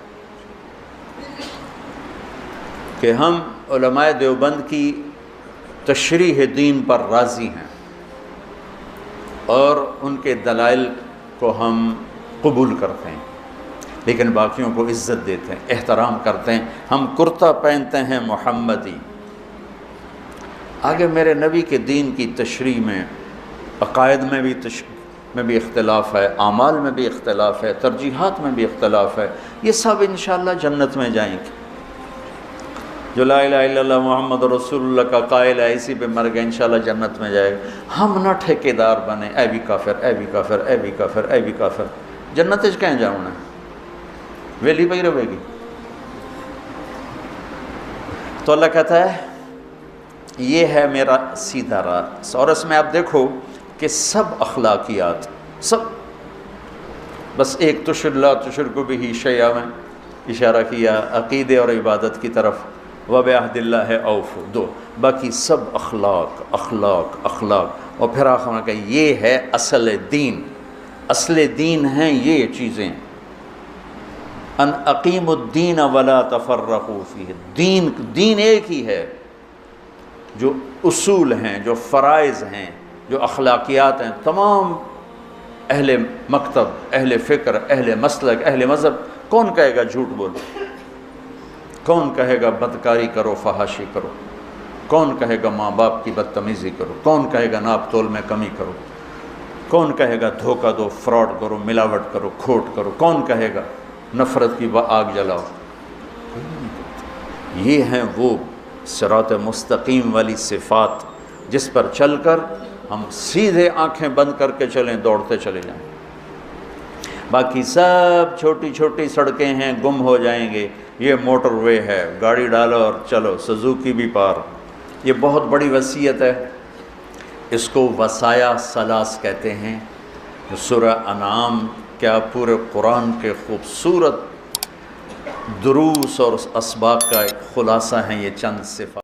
کہ ہم علماء دیوبند کی تشریح دین پر راضی ہیں اور ان کے دلائل کو ہم قبول کرتے ہیں، لیکن باقیوں کو عزت دیتے ہیں، احترام کرتے ہیں۔ ہم کرتا پہنتے ہیں محمدی۔ آگے میرے نبی کے دین کی تشریح میں عقائد میں بھی اختلاف ہے، اعمال میں بھی اختلاف ہے، ترجیحات میں بھی اختلاف ہے، یہ سب انشاءاللہ جنت میں جائیں گے۔ جو لا الہ الا اللہ محمد رسول اللہ کا قائل ہے، اسی پہ مر گئے، انشاءاللہ جنت میں جائے گا۔ ہم نہ ٹھیکیدار بنے، اے بھی کافر، اے بھی کافر، اے بھی کافر، اے بھی کافر، جنت کہیں جاؤں ویلی پہ ہی رہے گی۔ تو اللہ کہتا ہے یہ ہے میرا سیدھا راستہ، اور اس میں آپ دیکھو کہ سب اخلاقیات، سب بس ایک لا تشرکوا بہ شیئا میں اشارہ کیا عقیدے اور عبادت کی طرف، وبعہد اللہ اوفوا، دو، باقی سب اخلاق اخلاق اخلاق، اور پھر آخر میں کہ یہ ہے اصل دین، اصل دین ہیں یہ چیزیں، ان اقیموا الدین ولا تفرقوا فیہ، دین ایک ہی ہے، جو اصول ہیں، جو فرائض ہیں، جو اخلاقیات ہیں، تمام اہل مکتب، اہل فکر، اہل مسلک، اہل مذہب، کون کہے گا جھوٹ بولو، کون کہے گا بدکاری کرو، فحاشی کرو، کون کہے گا ماں باپ کی بدتمیزی کرو، کون کہے گا ناپ تول میں کمی کرو، کون کہے گا دھوکہ دو، فراڈ کرو، ملاوٹ کرو، کھوٹ کرو، کون کہے گا نفرت کی آگ جلاؤ؟ یہ ہیں وہ صراط مستقیم والی صفات جس پر چل کر ہم سیدھے آنکھیں بند کر کے چلیں، دوڑتے چلے جائیں۔ باقی سب چھوٹی چھوٹی سڑکیں ہیں، گم ہو جائیں گے، یہ موٹر وے ہے، گاڑی ڈالو اور چلو، سزوکی بھی پار۔ یہ بہت بڑی وصیت ہے، اس کو وصایا ثلاث کہتے ہیں، جو سورہ انعام کیا پورے قرآن کے خوبصورت دروس اور اسباق کا ایک خلاصہ ہیں یہ چند صفات۔